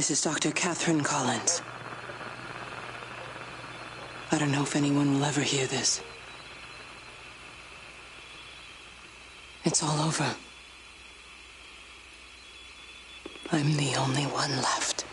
This is Dr. Catherine Collins. I don't know if anyone will ever hear this. It's all over. I'm the only one left.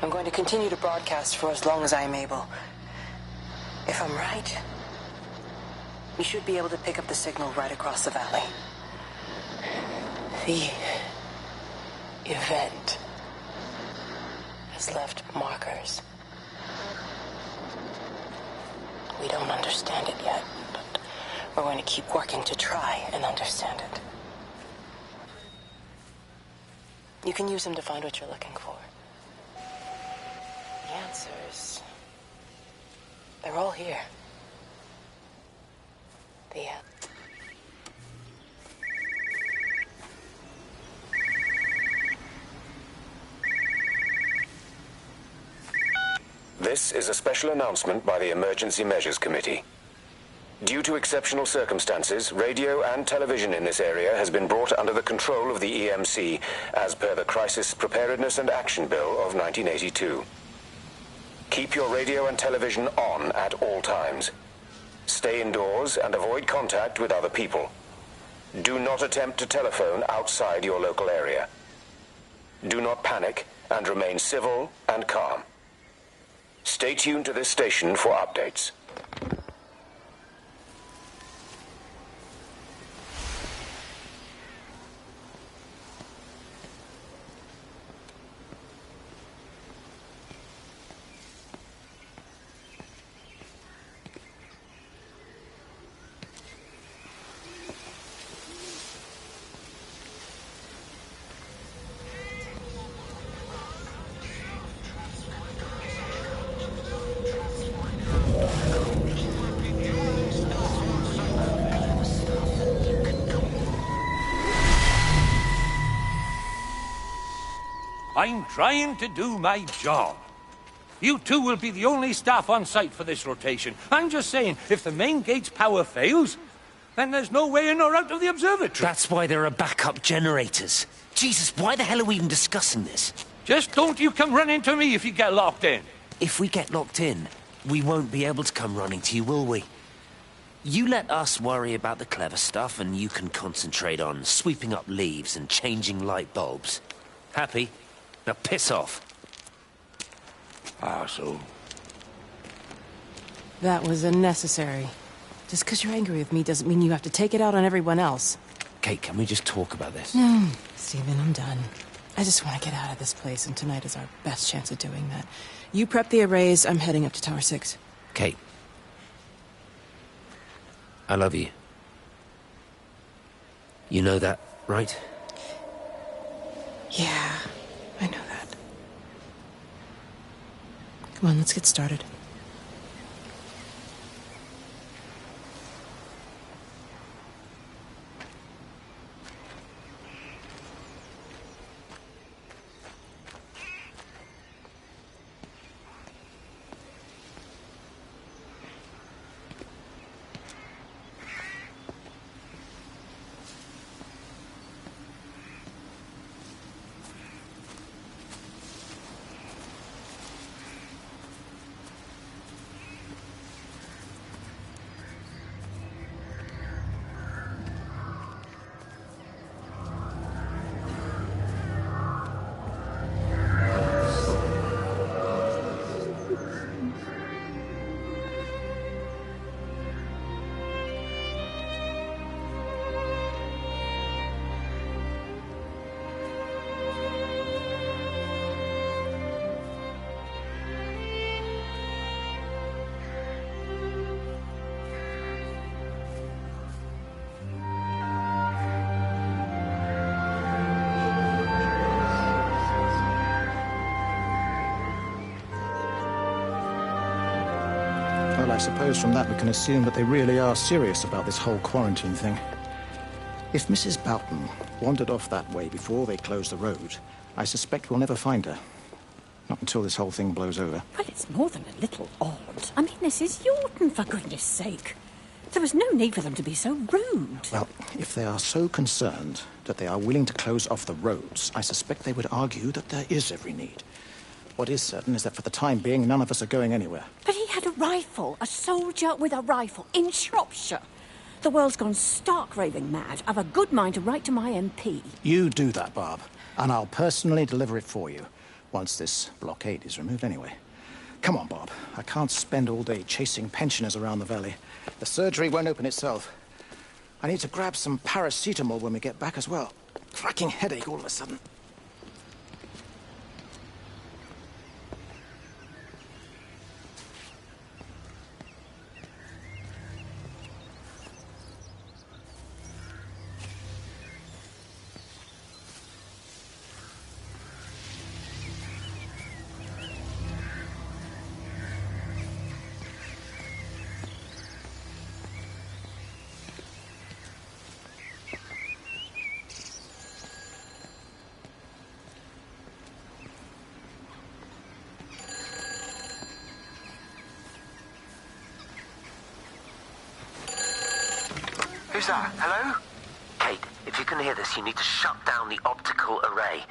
I'm going to continue to broadcast for as long as I am able. If I'm right, we should be able to pick up the signal right across the valley. The event has left markers. We don't understand it yet, but we're going to keep working to try and understand it. You can use them to find what you're looking for. The answers, they're all here. This is a special announcement by the Emergency Measures Committee. Due to exceptional circumstances, radio and television in this area has been brought under the control of the EMC as per the Crisis Preparedness and Action Bill of 1982. Keep your radio and television on at all times. Stay indoors and avoid contact with other people. Do not attempt to telephone outside your local area. Do not panic and remain civil and calm. Stay tuned to this station for updates. I'm trying to do my job. You two will be the only staff on site for this rotation. I'm just saying, if the main gate's power fails, then there's no way in or out of the observatory. That's why there are backup generators. Jesus, why the hell are we even discussing this? Just don't you come running to me if you get locked in. If we get locked in, we won't be able to come running to you, will we? You let us worry about the clever stuff, and you can concentrate on sweeping up leaves and changing light bulbs. Happy? Now piss off. Arsehole. That was unnecessary. Just because you're angry with me doesn't mean you have to take it out on everyone else. Kate, can we just talk about this? No, Stephen, I'm done. I just want to get out of this place, and tonight is our best chance of doing that. You prep the arrays, I'm heading up to Tower 6. Kate. I love you. You know that, right? Yeah, I know that. Come on, let's get started. suppose from that we can assume that they really are serious about this whole quarantine thing. If Mrs. Boughton wandered off that way before they closed the road, I suspect we'll never find her. Not until this whole thing blows over. Well, it's more than a little odd. I mean, this is Yorton, for goodness sake. There was no need for them to be so rude. Well, if they are so concerned that they are willing to close off the roads, I suspect they would argue that there is every need. What is certain is that for the time being, none of us are going anywhere. But he had a rifle, a soldier with a rifle, in Shropshire. The world's gone stark raving mad. I've a good mind to write to my MP. You do that, Barb, and I'll personally deliver it for you, once this blockade is removed anyway. Come on, Bob. I can't spend all day chasing pensioners around the valley. The surgery won't open itself. I need to grab some paracetamol when we get back as well. Cracking headache all of a sudden. Who's that? Hello? Kate, if you can hear this, you need to shut down the optical array.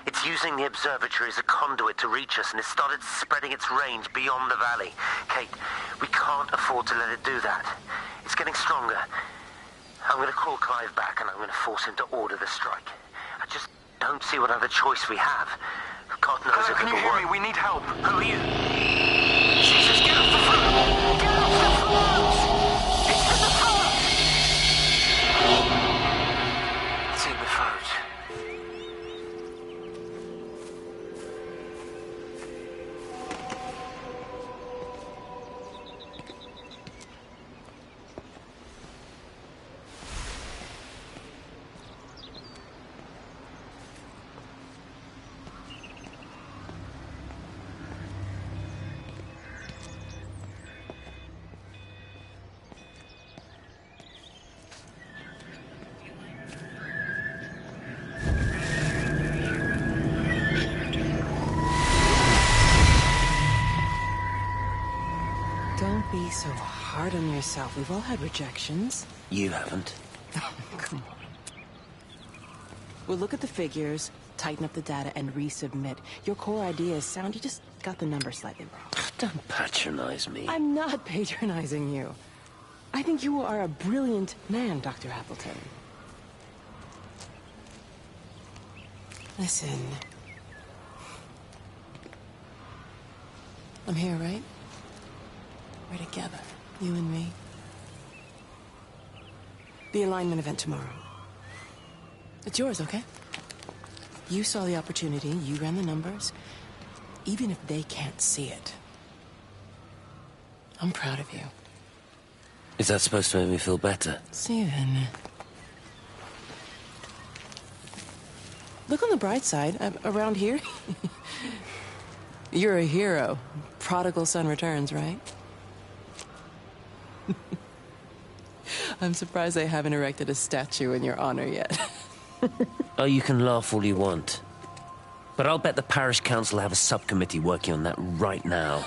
It's using the observatory as a conduit to reach us, and it's started spreading its range beyond the valley. Kate, we can't afford to let it do that. It's getting stronger. I'm going to call Clive back, and I'm going to force him to order the strike. I just don't see what other choice we have. God knows Hello, if can you it'll hear work. me? We need help. Who are you? Jesus, get off the phone! Get off the phone! It's to the phone! It's in the phone. Don't be so hard on yourself. We've all had rejections. You haven't. Come on. We'll look at the figures, tighten up the data, and resubmit. Your core idea is sound. You just got the number slightly wrong. Don't patronize me. I'm not patronizing you. I think you are a brilliant man, Dr. Appleton. Listen. I'm here, right? We're together, you and me. The alignment event tomorrow. It's yours, okay? You saw the opportunity, you ran the numbers. Even if they can't see it, I'm proud of you. Is that supposed to make me feel better? Steven. Look on the bright side. Around here, you're a hero. Prodigal son returns, right? I'm surprised they haven't erected a statue in your honor yet. Oh, you can laugh all you want. But I'll bet the parish council have a subcommittee working on that right now.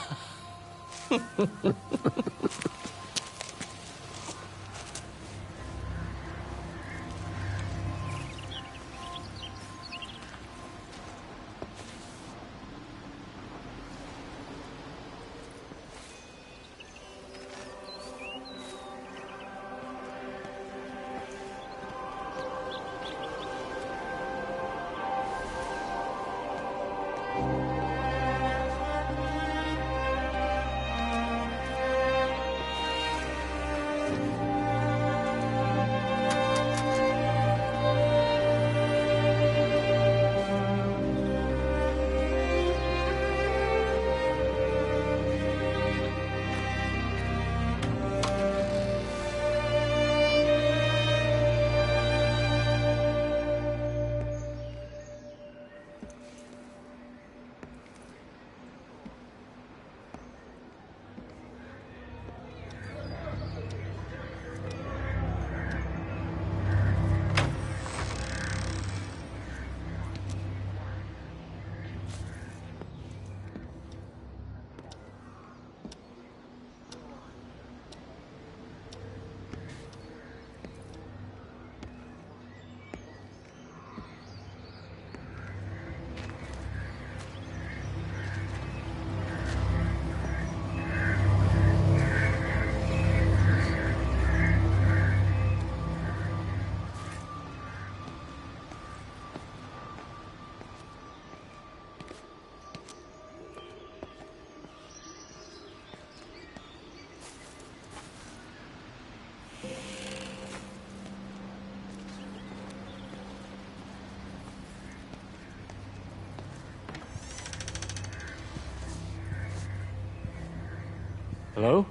Hello?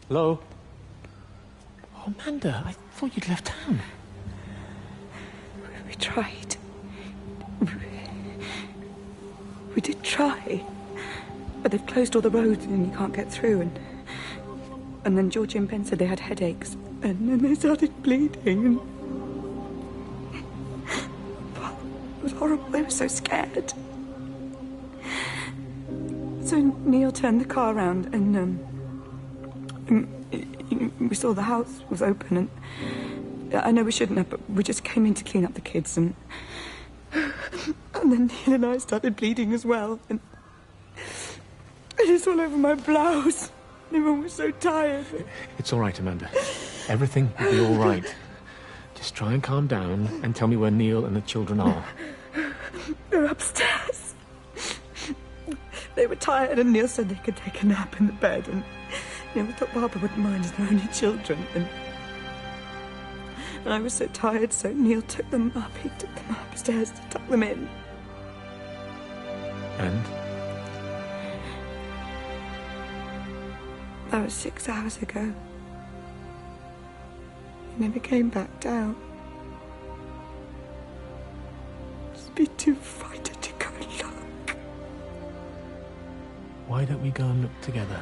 Hello? Oh, Amanda, I thought you'd left town. We tried. We did try. But they've closed all the roads and you can't get through. And then Georgie and Ben said they had headaches. And then they started bleeding. And... It was horrible. They were so scared. So Neil turned the car around and we saw the house was open, and I know we shouldn't have, but we just came in to clean up the kids, and then Neil and I started bleeding as well, and it's all over my blouse. Everyone was so tired. It's all right, Amanda. Everything will be all right. Just try and calm down and tell me where Neil and the children are. They're upstairs. They were tired, and Neil said they could take a nap in the bed, and we thought Barbara wouldn't mind as they're only children, and I was so tired, so Neil took them up. He took them upstairs to tuck them in. And? That was 6 hours ago. He never came back down. Just be too frightened to go and look. Why don't we go and look together?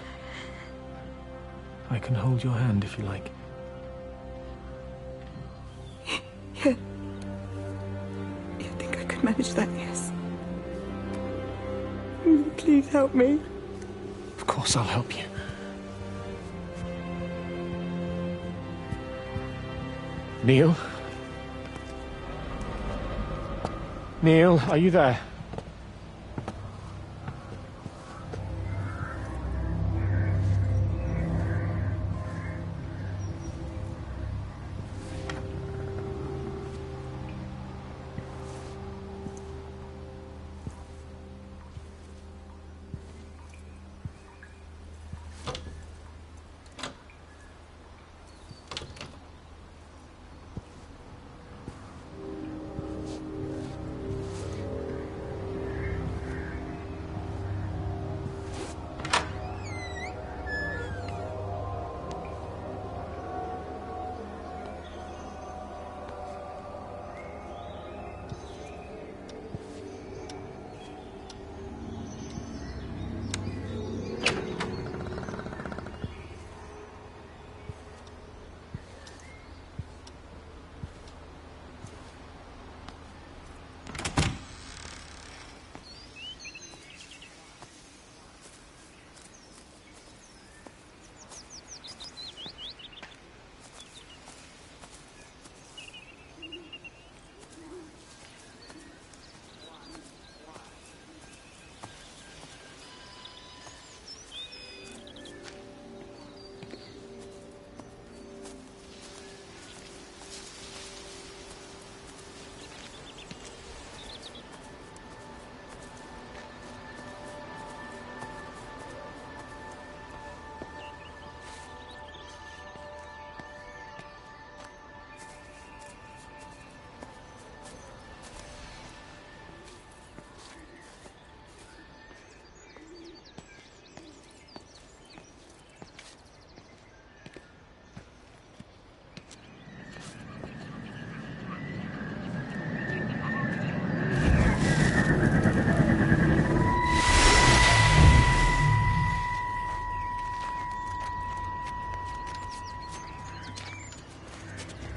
I can hold your hand if you like. Yeah. I think I could manage that, yes. Please help me. Of course I'll help you. Neil? Neil, are you there?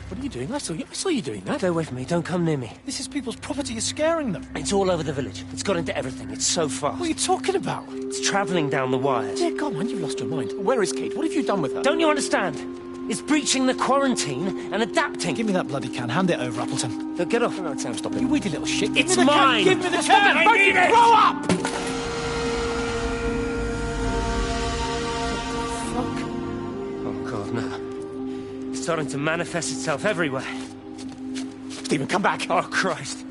What are you doing? I saw you doing that. Stay away from me. Don't come near me. This is people's property. You're scaring them. It's all over the village. It's got into everything. It's so fast. What are you talking about? It's travelling down the wires. Dear God, man, you've lost your mind. Where is Kate? What have you done with her? Don't you understand? It's breaching the quarantine and adapting. Give me that bloody can. Hand it over, Appleton. No, get off. No, Sam, stop it. You weedy little shit. It's mine. Give me the can. I need it. Grow up! Oh, God, no. It's starting to manifest itself everywhere. Stephen, come back. Oh, Christ.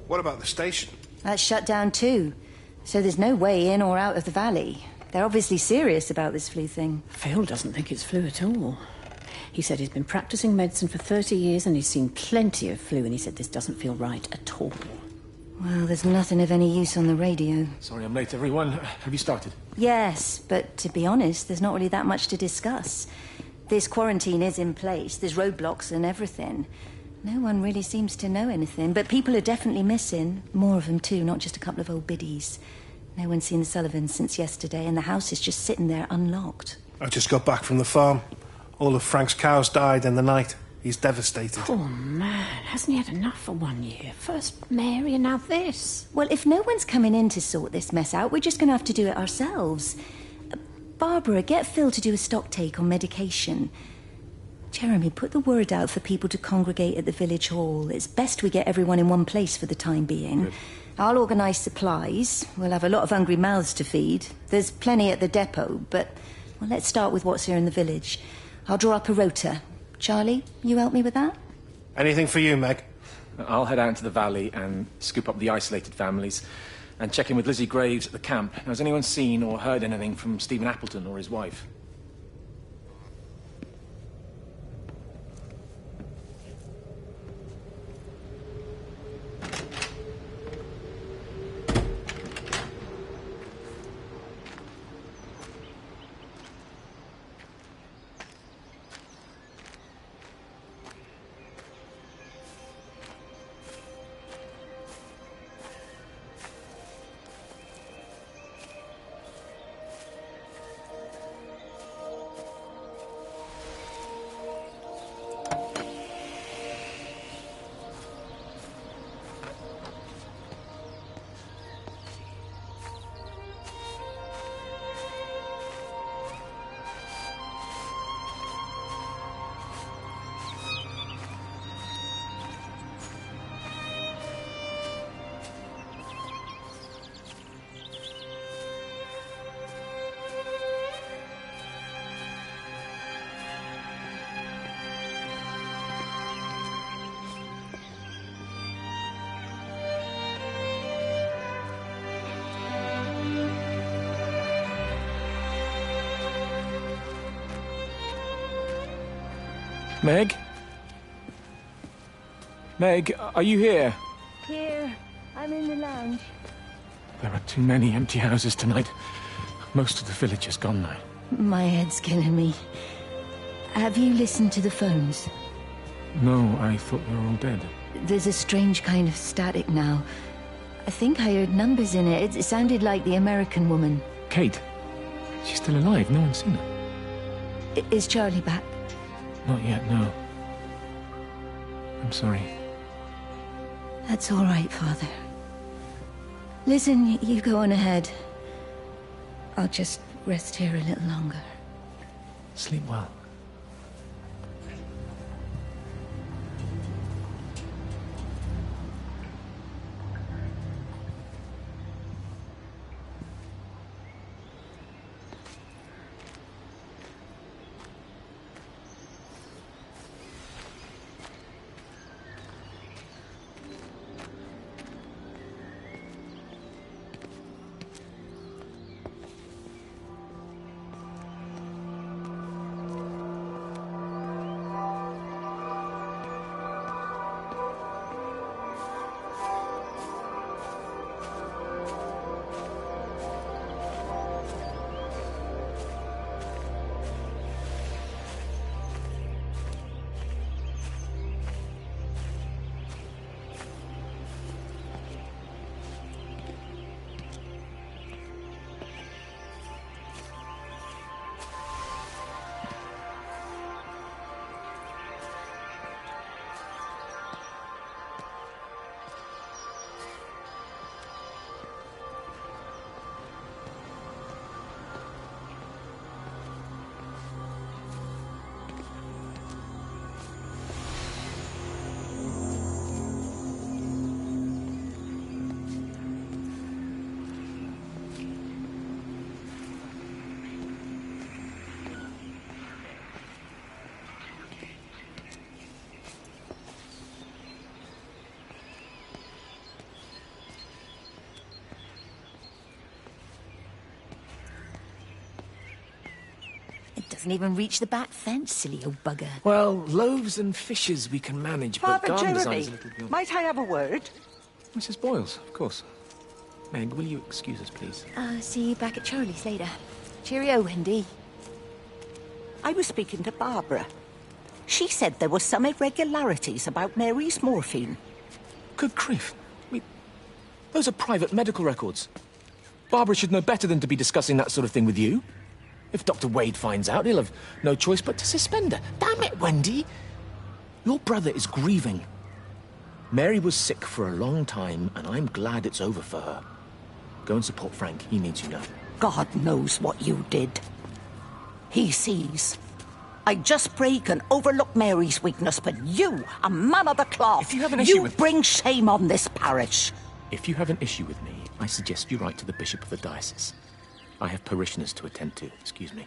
What about the station? That's shut down too. So there's no way in or out of the valley. They're obviously serious about this flu thing. Phil doesn't think it's flu at all. He said he's been practicing medicine for 30 years and he's seen plenty of flu, and he said this doesn't feel right at all. Well, there's nothing of any use on the radio. Sorry I'm late, everyone. Have you started? Yes, but to be honest, there's not really that much to discuss. This quarantine is in place. There's roadblocks and everything. No one really seems to know anything, but people are definitely missing. More of them too, not just a couple of old biddies. No one's seen the Sullivans since yesterday, and the house is just sitting there unlocked. I just got back from the farm. All of Frank's cows died in the night. He's devastated. Poor man. Hasn't he had enough for 1 year? First Mary and now this. Well, if no one's coming in to sort this mess out, we're just going to have to do it ourselves. Barbara, get Phil to do a stock take on medication. Jeremy, put the word out for people to congregate at the village hall. It's best we get everyone in one place for the time being. Good. I'll organise supplies. We'll have a lot of hungry mouths to feed. There's plenty at the depot, but well, let's start with what's here in the village. I'll draw up a rota. Charlie, you help me with that? Anything for you, Meg? I'll head out into the valley and scoop up the isolated families and check in with Lizzie Graves at the camp. Now, has anyone seen or heard anything from Stephen Appleton or his wife? Meg? Meg, are you here? Here. I'm in the lounge. There are too many empty houses tonight. Most of the village is gone now. My head's killing me. Have you listened to the phones? No, I thought they were all dead. There's a strange kind of static now. I think I heard numbers in it. It sounded like the American woman. Kate? She's still alive. No one's seen her. Is Charlie back? Not yet, no. I'm sorry. That's all right, Father. Listen, you go on ahead. I'll just rest here a little longer. Sleep well. Doesn't even reach the back fence, silly old bugger. Well, loaves and fishes we can manage, but Father garden design Jeremy, is a little beyond... might I have a word? Mrs. Boyles, of course. Meg, will you excuse us, please? See you back at Charlie's later. Cheerio, Wendy. I was speaking to Barbara. She said there were some irregularities about Mary's morphine. Good grief. Those are private medical records. Barbara should know better than to be discussing that sort of thing with you. If Dr. Wade finds out, he'll have no choice but to suspend her. Damn it, Wendy! Your brother is grieving. Mary was sick for a long time, and I'm glad it's over for her. Go and support Frank. He needs you now. God knows what you did. He sees. I just break and overlook Mary's weakness, but you, a man of the cloth, if you have an issue you bring shame on this parish. If you have an issue with me, I suggest you write to the Bishop of the Diocese. I have parishioners to attend to. Excuse me.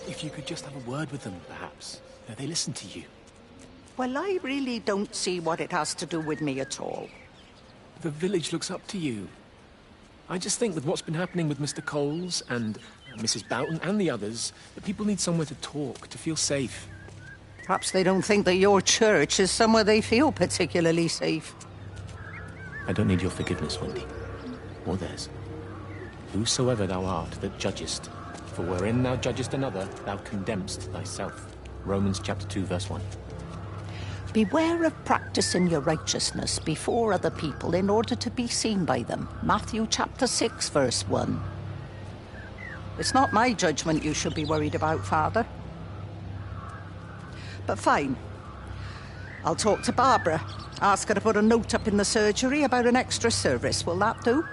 If you could just have a word with them, perhaps. They listen to you. Well, I really don't see what it has to do with me at all. The village looks up to you. I just think with what's been happening with Mr. Coles and Mrs. Boughton and the others, that people need somewhere to talk, to feel safe. Perhaps they don't think that your church is somewhere they feel particularly safe. I don't need your forgiveness, Wendy. Or theirs. Whosoever thou art that judgest, for wherein thou judgest another, thou condemnest thyself. Romans chapter 2, verse 1. Beware of practicing your righteousness before other people in order to be seen by them. Matthew chapter 6, verse 1. It's not my judgment you should be worried about, Father. But fine. I'll talk to Barbara. Ask her to put a note up in the surgery about an extra service. Will that do?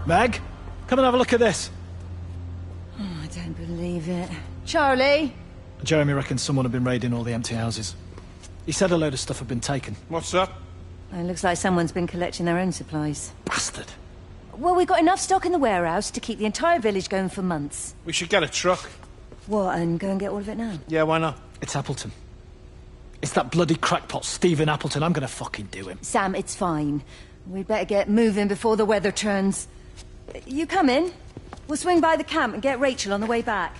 Meg, come and have a look at this. Oh, I don't believe it. Charlie? Jeremy reckons someone had been raiding all the empty houses. He said a load of stuff had been taken. What's up? It looks like someone's been collecting their own supplies. Bastard. Well, we've got enough stock in the warehouse to keep the entire village going for months. We should get a truck. What, and go and get all of it now? Yeah, why not? It's Appleton. It's that bloody crackpot Stephen Appleton. I'm gonna fucking do him. Sam, it's fine. We'd better get moving before the weather turns. You come in. We'll swing by the camp and get Rachel on the way back.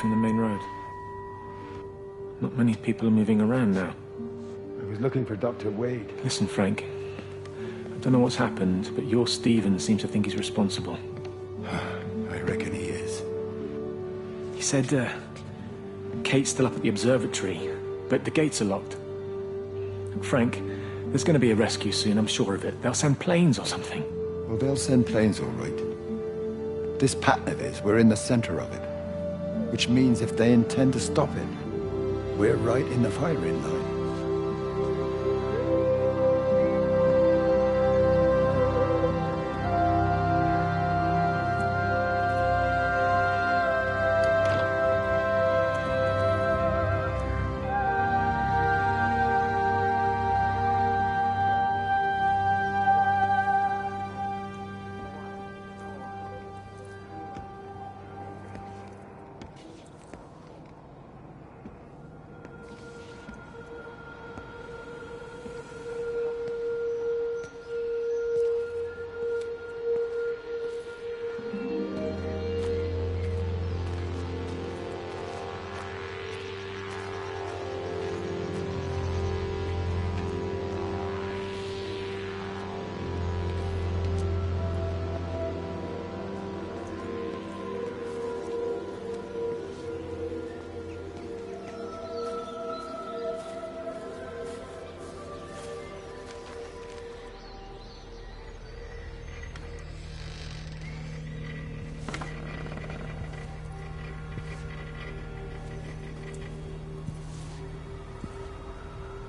From the main road. Not many people are moving around now. I was looking for Dr. Wade. Listen, Frank. I don't know what's happened, but your Stephen seems to think he's responsible. I reckon he is. He said, Kate's still up at the observatory, but the gates are locked. Frank, there's going to be a rescue soon, I'm sure of it. They'll send planes or something. Well, they'll send planes, all right. This pattern of his, we're in the center of it. Which means if they intend to stop it, we're right in the firing line.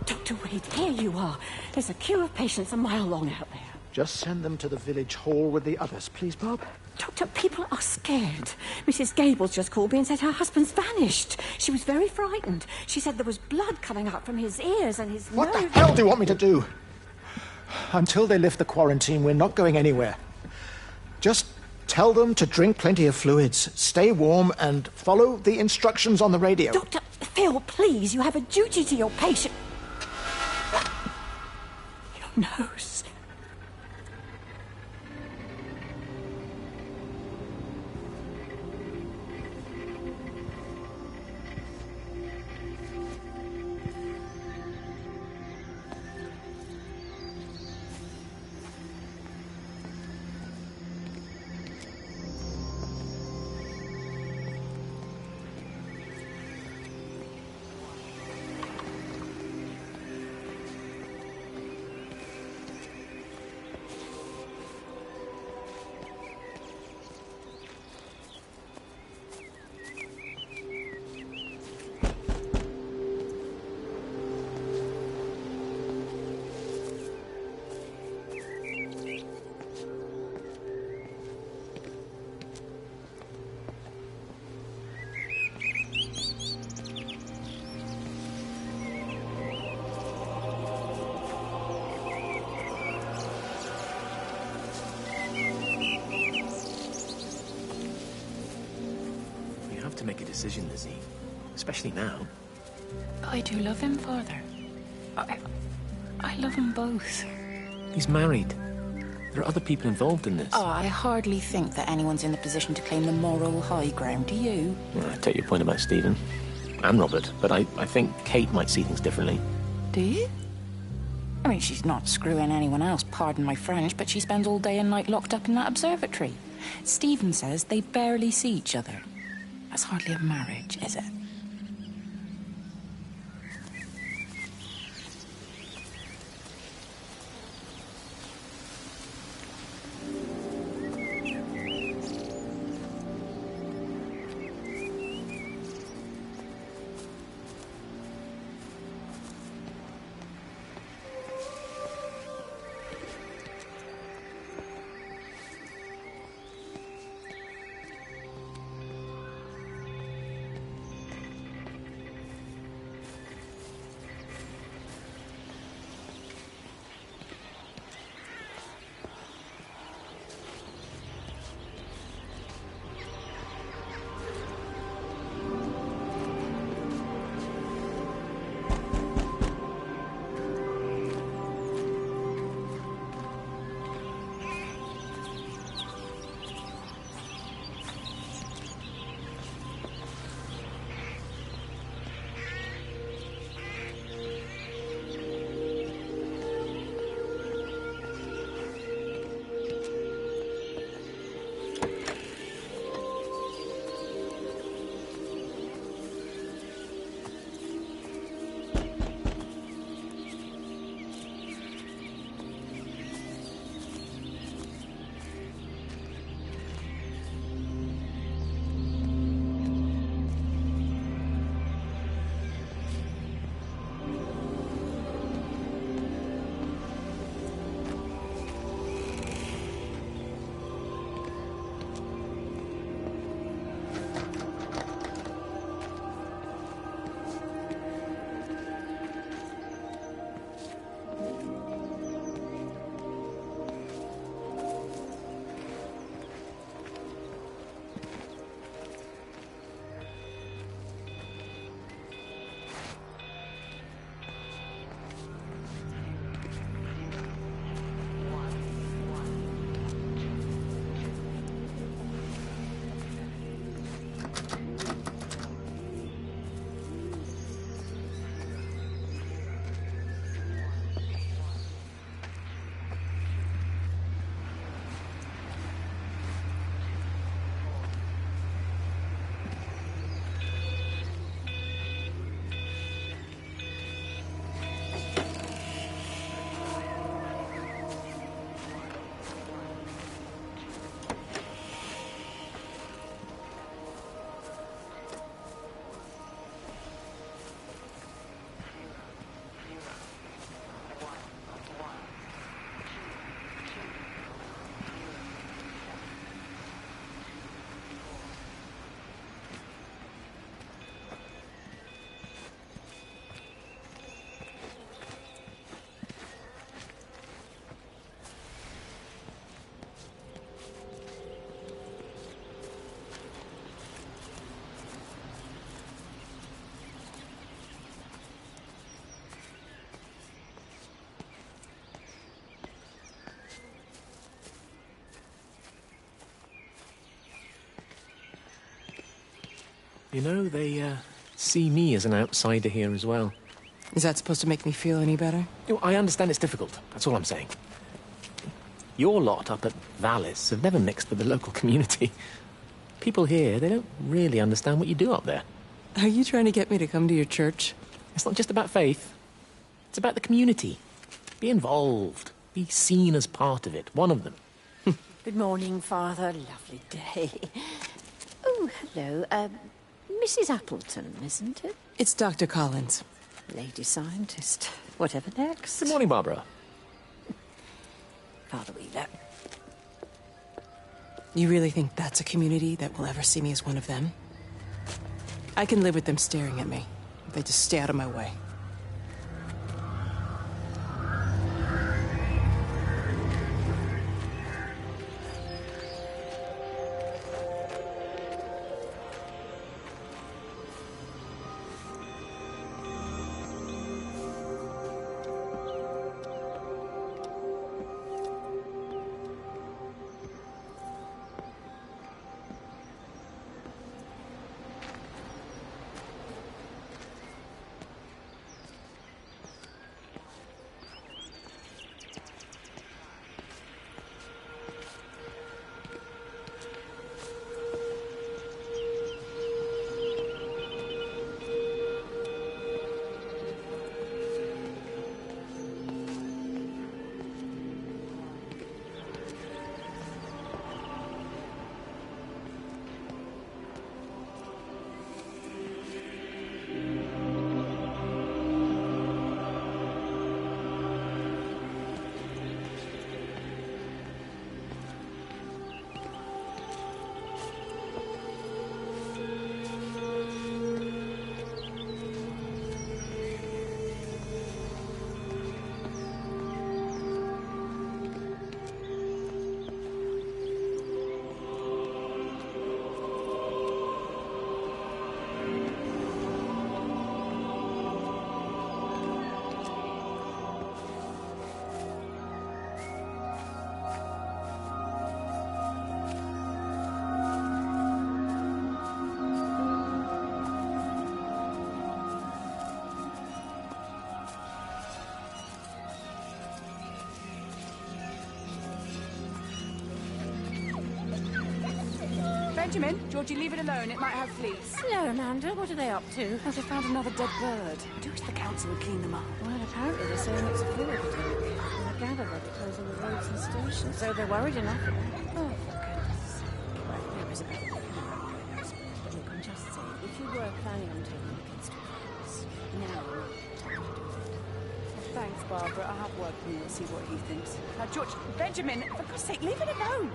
Dr. Wade, here you are. There's a queue of patients a mile long out there. Just send them to the village hall with the others, please, Bob. Doctor, people are scared. Mrs. Gables just called me and said her husband's vanished. She was very frightened. She said there was blood coming out from his ears and his What nose. the hell do you want me to do? Until they lift the quarantine, we're not going anywhere. Just tell them to drink plenty of fluids, stay warm, and follow the instructions on the radio. Dr. Phil, please, you have a duty to your patient. Your nose. have to make a decision, Lizzie. Especially now. I do love him, Father. I love them both. He's married. There are other people involved in this. Oh, I hardly think that anyone's in the position to claim the moral high ground, do you? Well, I take your point about Stephen and Robert, but I think Kate might see things differently. Do you? I mean, she's not screwing anyone else, pardon my French, but she spends all day and night locked up in that observatory. Stephen says they barely see each other. That's hardly a marriage, is it? You know, they see me as an outsider here as well. Is that supposed to make me feel any better? You know, I understand it's difficult. That's all I'm saying. Your lot up at Vallis have never mixed with the local community. People here, they don't really understand what you do up there. Are you trying to get me to come to your church? It's not just about faith. It's about the community. Be involved. Be seen as part of it. One of them. Good morning, Father. Lovely day. Oh, hello. Mrs. Appleton, isn't it? It's Dr. Collins. Lady scientist. Whatever next. Good morning, Barbara. Father Wheeler. You really think that's a community that will ever see me as one of them? I can live with them staring at me. If they just stay out of my way. Benjamin, Georgie, leave it alone. It might have fleas. Hello, Amanda. What are they up to? Oh, they found another dead bird. I do wish the council would clean them up. Well, apparently they're saying it's a flu epidemic. I gather they're closing the roads and stations, so they're worried enough. Oh, for goodness sake. Well, there is a better way. But look, I'm just saying, if you were planning on taking the kids to Paris, now time to do it. Thanks, Barbara. I'll have word with him and see what he thinks. Now, George, Benjamin, for God's sake, leave it alone.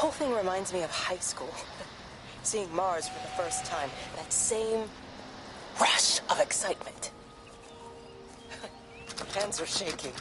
whole thing reminds me of high school. Seeing Mars for the first time. That same rush of excitement. Hands are shaking.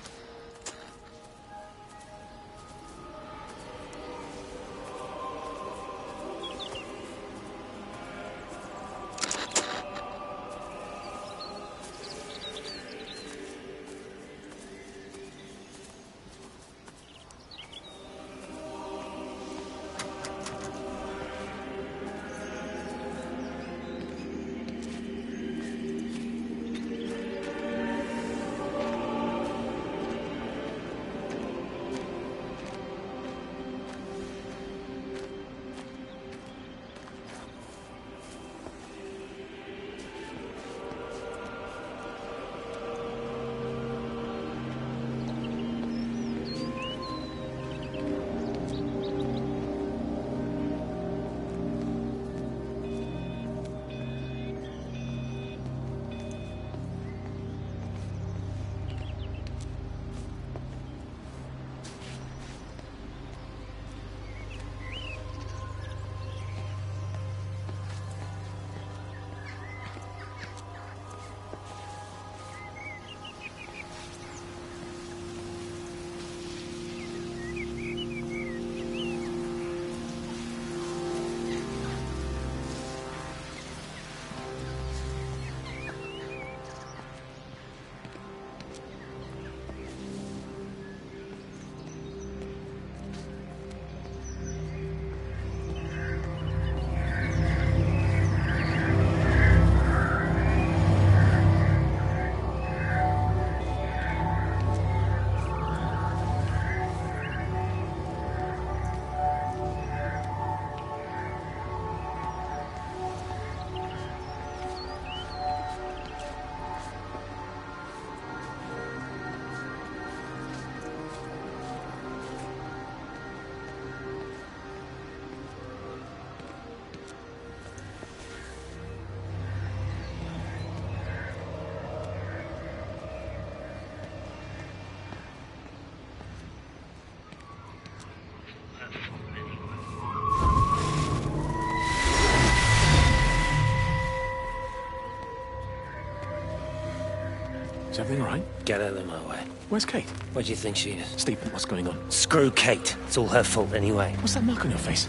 Is everything all right? Get out of my way. Where's Kate? Where do you think she is? Stephen, what's going on? Screw Kate. It's all her fault anyway. What's that mark on your face?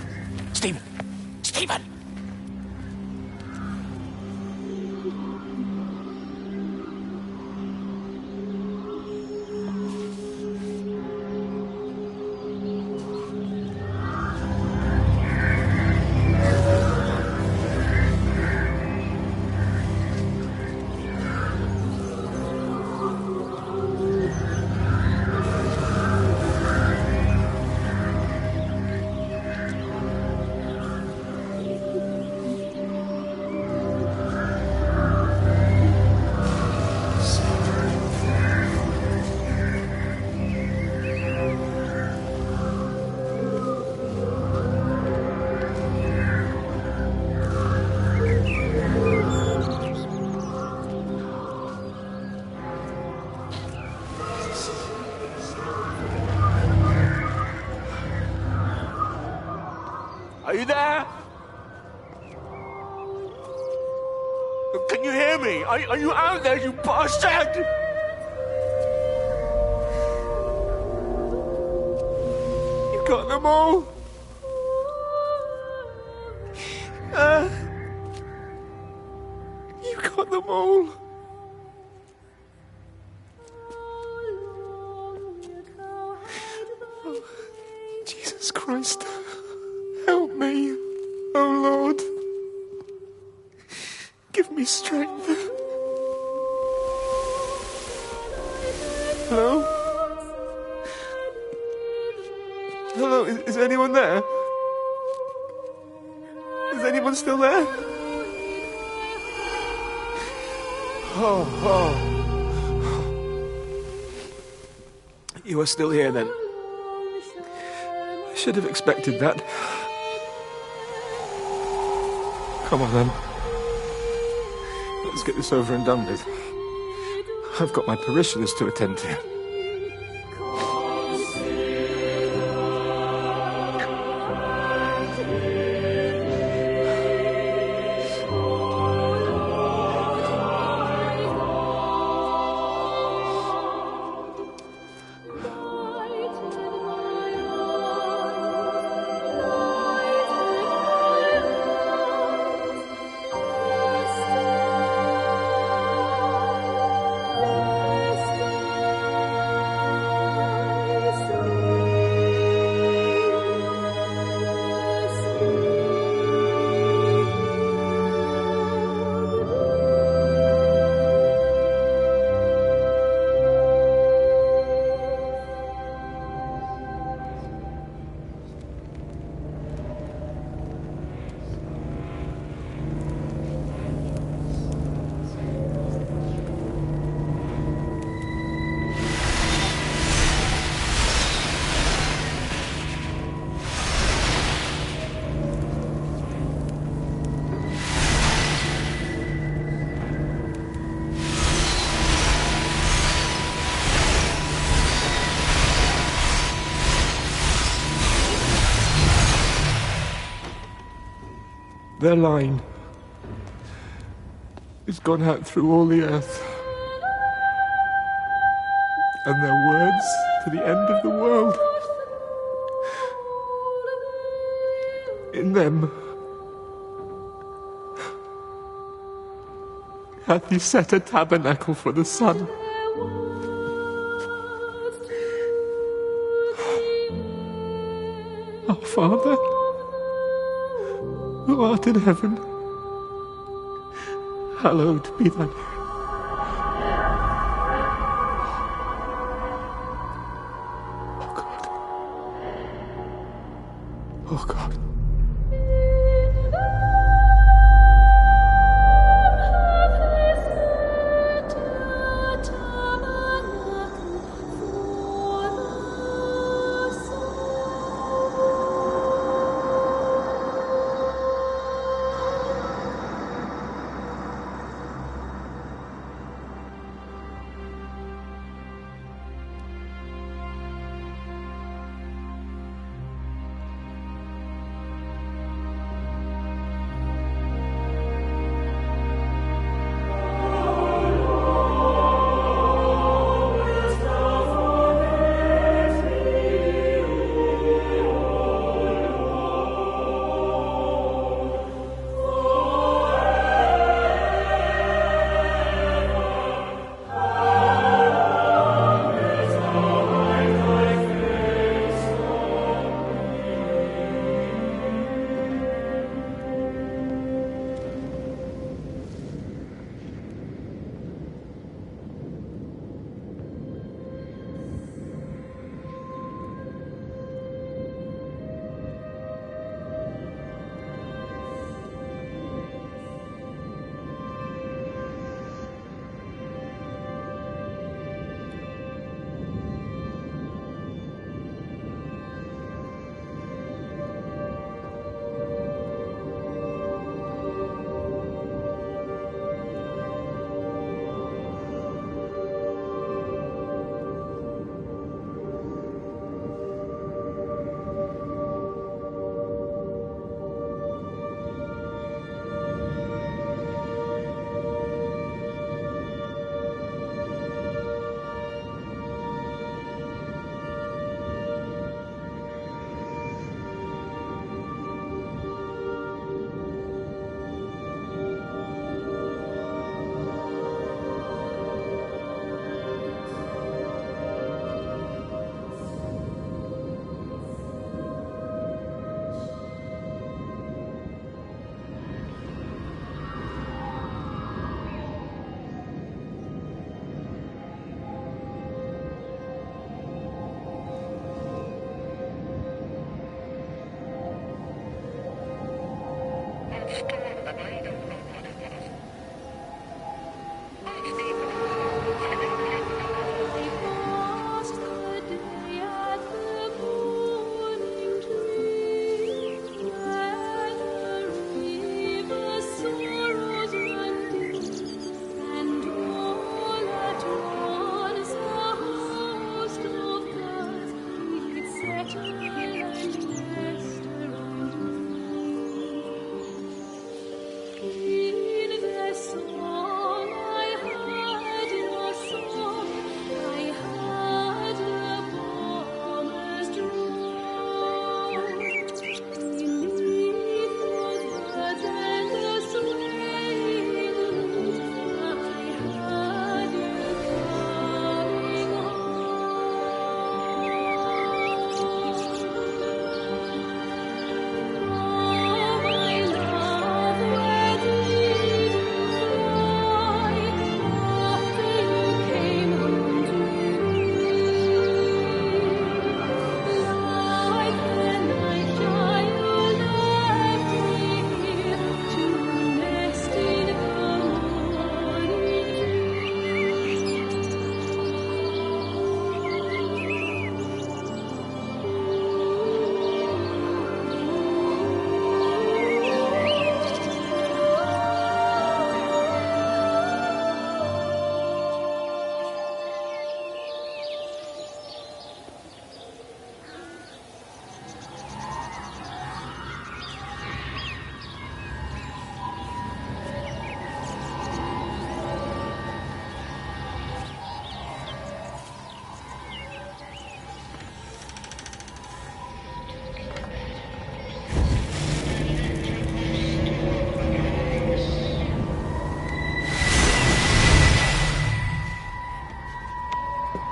Stephen! Stephen! Are you there? Can you hear me? Are you out there, you bastard? You got them all? You got them all? Oh, Jesus Christ. Help me, oh Lord. Give me strength. Hello? Hello, is anyone there? Is anyone still there? Oh. You are still here then. I should have expected that. Come on, then. Let's get this over and done with. I've got my parishioners to attend to. Their line has gone out through all the earth, and their words to the end of the world. In them hath he set a tabernacle for the sun. Our Father, who art in heaven, hallowed be thy name. Oh God. Oh God.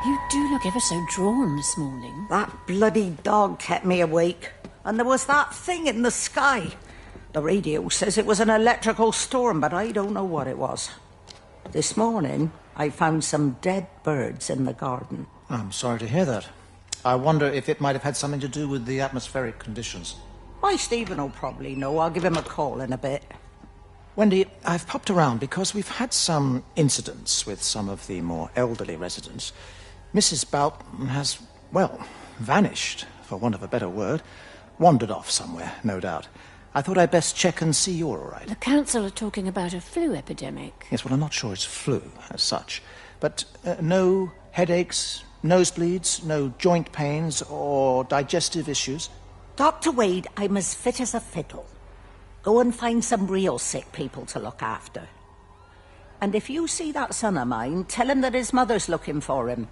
You do look ever so drawn this morning. That bloody dog kept me awake. And there was that thing in the sky. The radio says it was an electrical storm, but I don't know what it was. This morning, I found some dead birds in the garden. I'm sorry to hear that. I wonder if it might have had something to do with the atmospheric conditions. My Stephen will probably know. I'll give him a call in a bit. Wendy, I've popped around because we've had some incidents with some of the more elderly residents. Mrs. Bout has, well, vanished, for want of a better word. Wandered off somewhere, no doubt. I thought I'd best check and see you're all right. The council are talking about a flu epidemic. Yes, well, I'm not sure it's flu as such. But no headaches, nosebleeds, no joint pains or digestive issues? Dr. Wade, I'm as fit as a fiddle. Go and find some real sick people to look after. And if you see that son of mine, tell him that his mother's looking for him.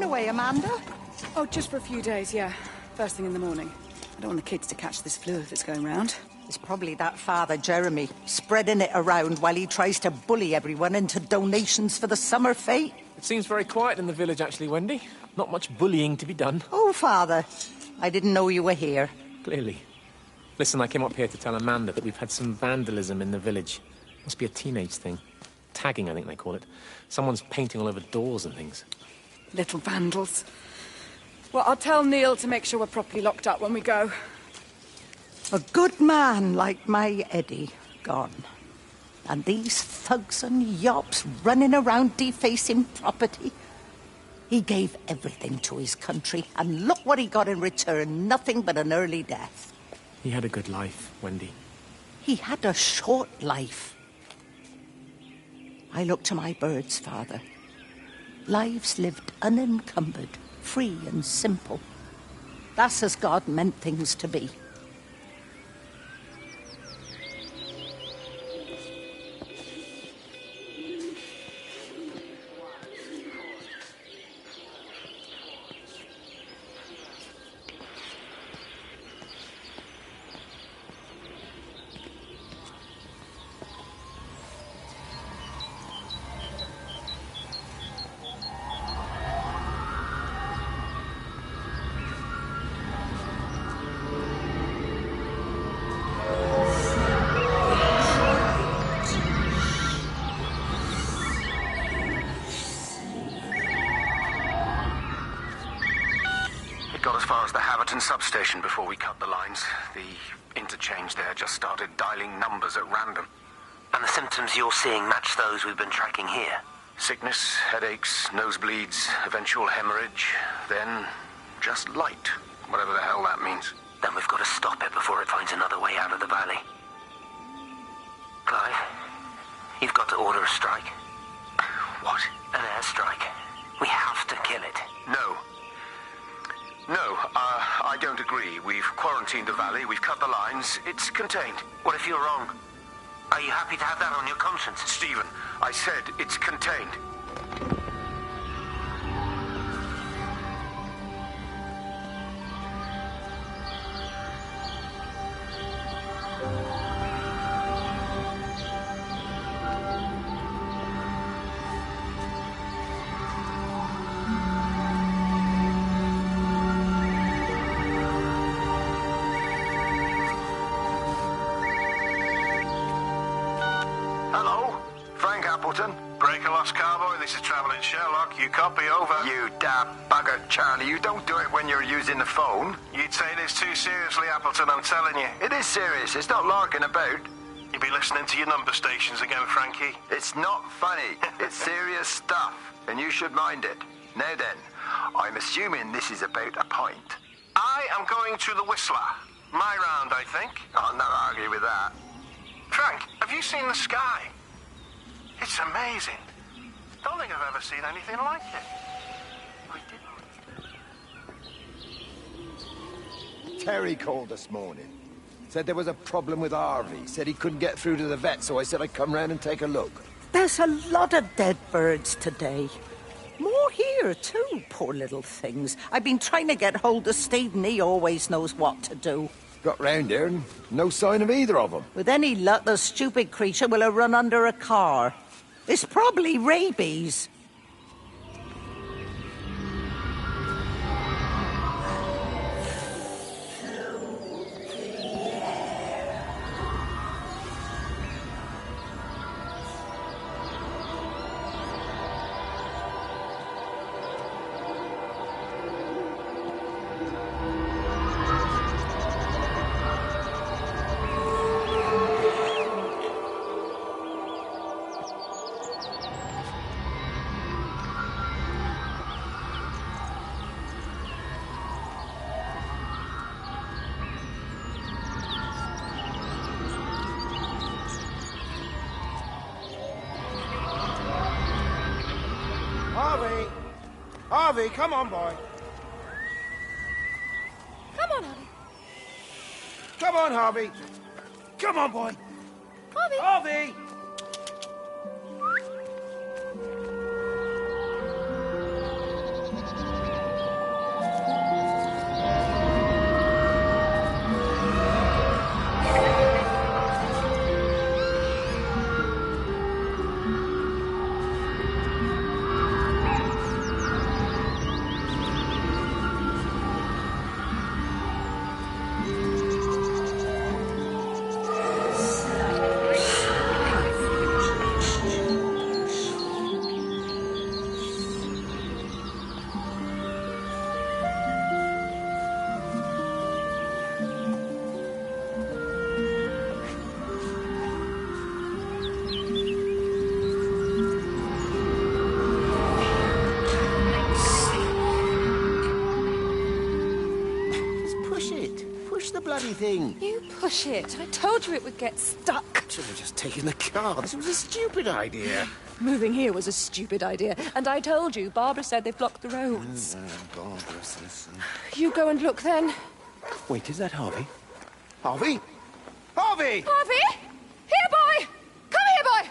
going away, Amanda? Oh, just for a few days, yeah. First thing in the morning. I don't want the kids to catch this flu if it's going round. It's probably that father, Jeremy, spreading it around while he tries to bully everyone into donations for the summer fete. It seems very quiet in the village, actually, Wendy. Not much bullying to be done. Oh, Father, I didn't know you were here. Clearly. Listen, I came up here to tell Amanda that we've had some vandalism in the village. Must be a teenage thing. Tagging, I think they call it. Someone's painting all over doors and things. Little vandals. Well, I'll tell Neil to make sure we're properly locked up when we go. A good man like my Eddie gone. And these thugs and yops running around defacing property. He gave everything to his country, and look what he got in return. Nothing but an early death. He had a good life, Wendy. He had a short life. I look to my birds, Father. Lives lived unencumbered, free and simple. That's as God meant things to be. Substation before we cut the lines. The interchange there just started dialing numbers at random. And the symptoms you're seeing match those we've been tracking here? Sickness, headaches, nosebleeds, eventual hemorrhage, then just light, whatever the hell that means. Then we've got to stop it before it finds another way out of the valley. Clive, you've got to order a strike. What? An airstrike. We have to kill it. No, I don't agree. We've quarantined the valley, we've cut the lines, it's contained. What if you're wrong? Are you happy to have that on your conscience? Stephen, I said it's contained. You copy, over. You damn bugger, Charlie. You don't do it when you're using the phone. You'd say this too seriously, Appleton, I'm telling you. It is serious. It's not larking about. You be listening to your number stations again, Frankie. It's not funny. It's serious stuff, and you should mind it. Now then, I'm assuming this is about a pint. I am going to the Whistler. My round, I think. I'll not argue with that. Frank, have you seen the sky? It's amazing. Don't think I've ever seen anything like it. I didn't. Terry called this morning. Said there was a problem with Harvey. Said he couldn't get through to the vet, so I said I'd come round and take a look. There's a lot of dead birds today. More here, too, poor little things. I've been trying to get hold of Steve, and he always knows what to do. Got round here and no sign of either of them. With any luck, the stupid creature will have run under a car. It's probably rabies. Harvey, come on, boy. Come on, Harvey. Come on, Harvey. Come on, boy. Harvey. Harvey! anything. You push it. I told you it would get stuck. Should have just taken the car. This was a stupid idea. Moving here was a stupid idea. And I told you, Barbara said they've blocked the roads. Barbara says... You go and look then. Wait, is that Harvey? Harvey? Harvey! Harvey! Here, boy! Come here, boy!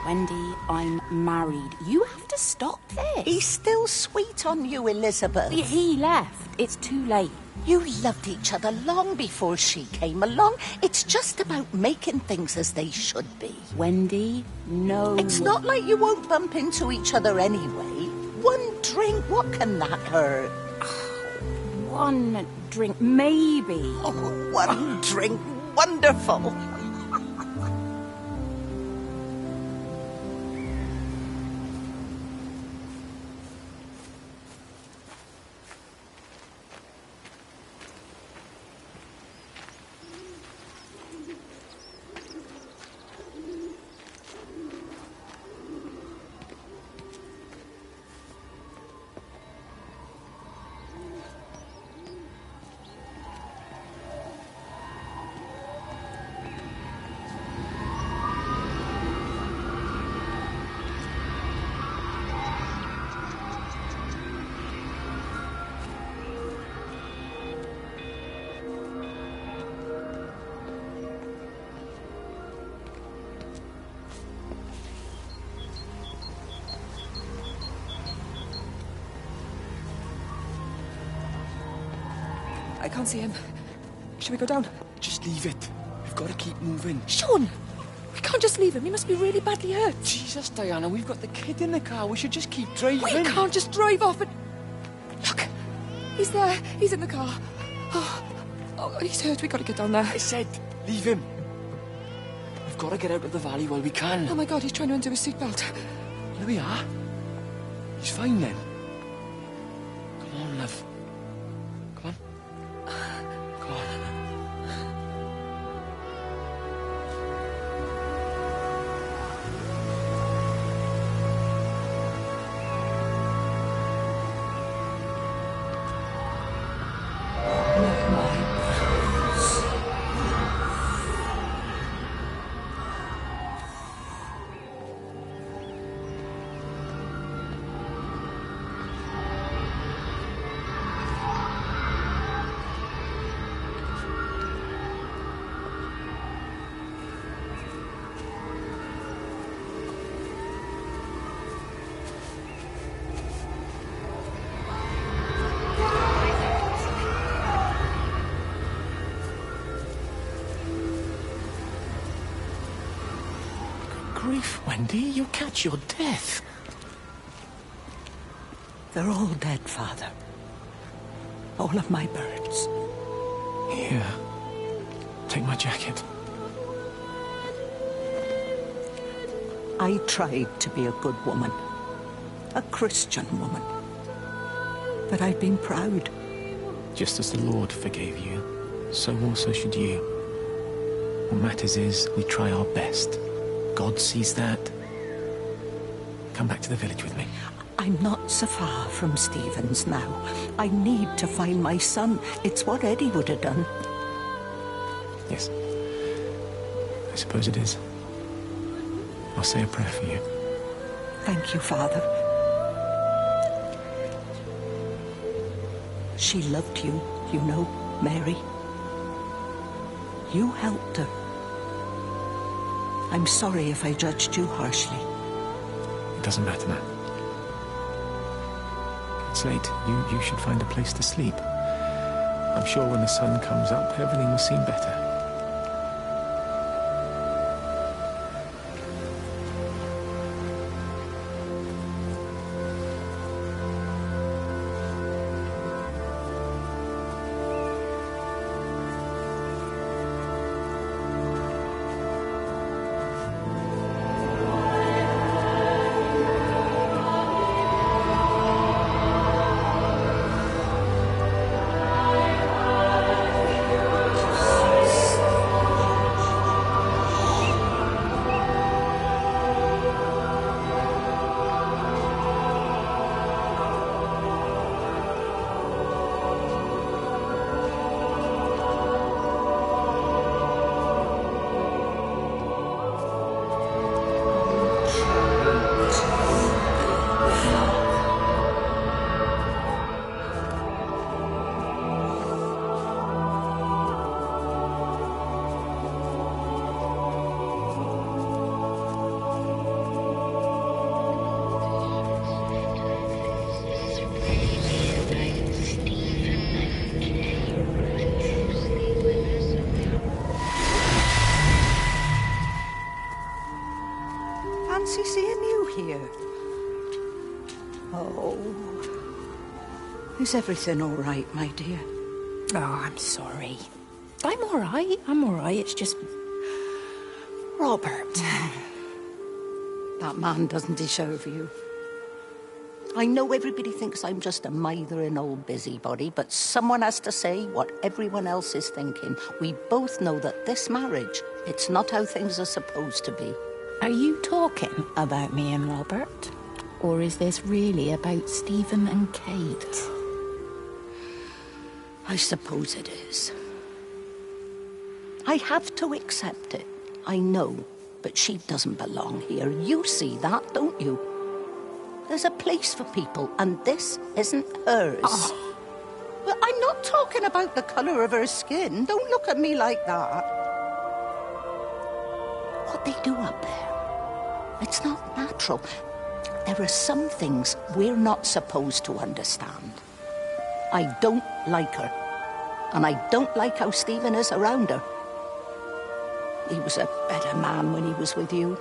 Wendy, I'm married. You have to stop this. He's still sweet on you, Elizabeth. He left. It's too late. You loved each other long before she came along. It's just about making things as they should be. Wendy, no. It's not like you won't bump into each other anyway. One drink, what can that hurt? One drink, maybe. Oh, one drink, wonderful. I can't see him. Should we go down? Just leave it. We've got to keep moving. Sean! We can't just leave him. He must be really badly hurt. Jesus, Diana, we've got the kid in the car. We should just keep driving. We can't just drive off and... Look! He's there. He's in the car. Oh, he's hurt. We've got to get down there. I said, leave him. We've got to get out of the valley while we can. Oh, my God, he's trying to undo his seatbelt. Here we are. He's fine then. Come on, love. Come on. Come on. Grief, Wendy, you'll catch your death. They're all dead, Father. All of my birds. Here. Take my jacket. I tried to be a good woman. A Christian woman. But I've been proud. Just as the Lord forgave you, so also should you. What matters is we try our best. God sees that. Come back to the village with me. I'm not so far from Stevens now. I need to find my son. It's what Eddie would have done. Yes. I suppose it is. I'll say a prayer for you. Thank you, Father. She loved you, you know, Mary. You helped her. I'm sorry if I judged you harshly. It doesn't matter, Matt. It's late. You should find a place to sleep. I'm sure when the sun comes up, everything will seem better. fancy seeing you here. Oh. Is everything all right, my dear? Oh, I'm sorry. I'm all right. It's just... Robert. That man doesn't deserve you. I know everybody thinks I'm just a mithering old busybody, but someone has to say what everyone else is thinking. We both know that this marriage, it's not how things are supposed to be. Are you talking about me and Robert? Or is this really about Stephen and Kate? I suppose it is. I have to accept it. I know, but she doesn't belong here. You see that, don't you? There's a place for people, and this isn't hers. Oh. Well, I'm not talking about the colour of her skin. Don't look at me like that. What they do up there, it's not natural. There are some things we're not supposed to understand. I don't like her, and I don't like how Stephen is around her. He was a better man when he was with you.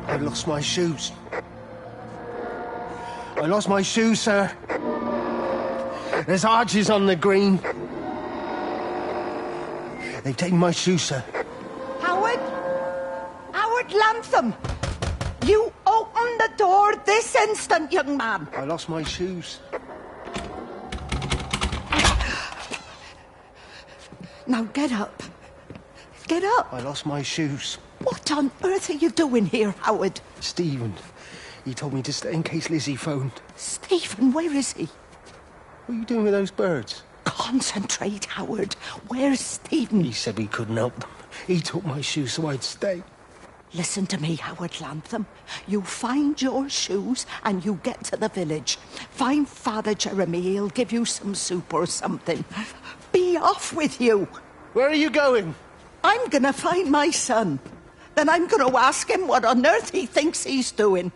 I lost my shoes. I lost my shoes, sir. There's arches on the green. They've taken my shoes, sir. Howard? Howard Lantham! You open the door this instant, young man. I lost my shoes. Now get up. Get up. I lost my shoes. What on earth are you doing here, Howard? Stephen. He told me to stay in case Lizzie phoned. Stephen, where is he? What are you doing with those birds? Concentrate, Howard. Where's Stephen? He said we couldn't help them. He took my shoes so I'd stay. Listen to me, Howard Lantham. You find your shoes and you get to the village. Find Father Jeremy. He'll give you some soup or something. Be off with you. Where are you going? I'm gonna find my son. Then I'm gonna ask him what on earth he thinks he's doing.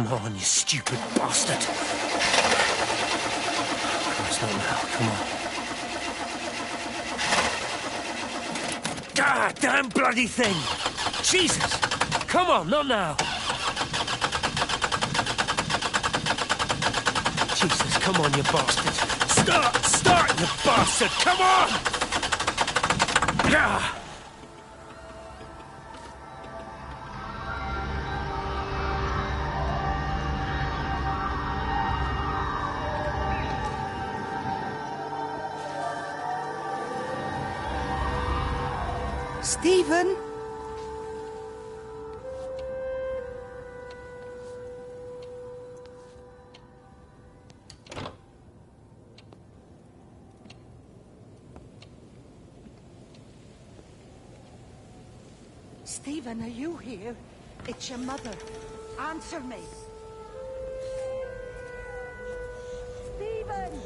Come on, you stupid bastard. It's not now, come on. God damn bloody thing! Jesus! Come on, not now! Jesus, come on, you bastard! Start, you bastard! Come on! Ah! Stephen? Stephen, are you here? It's your mother. Answer me. Stephen!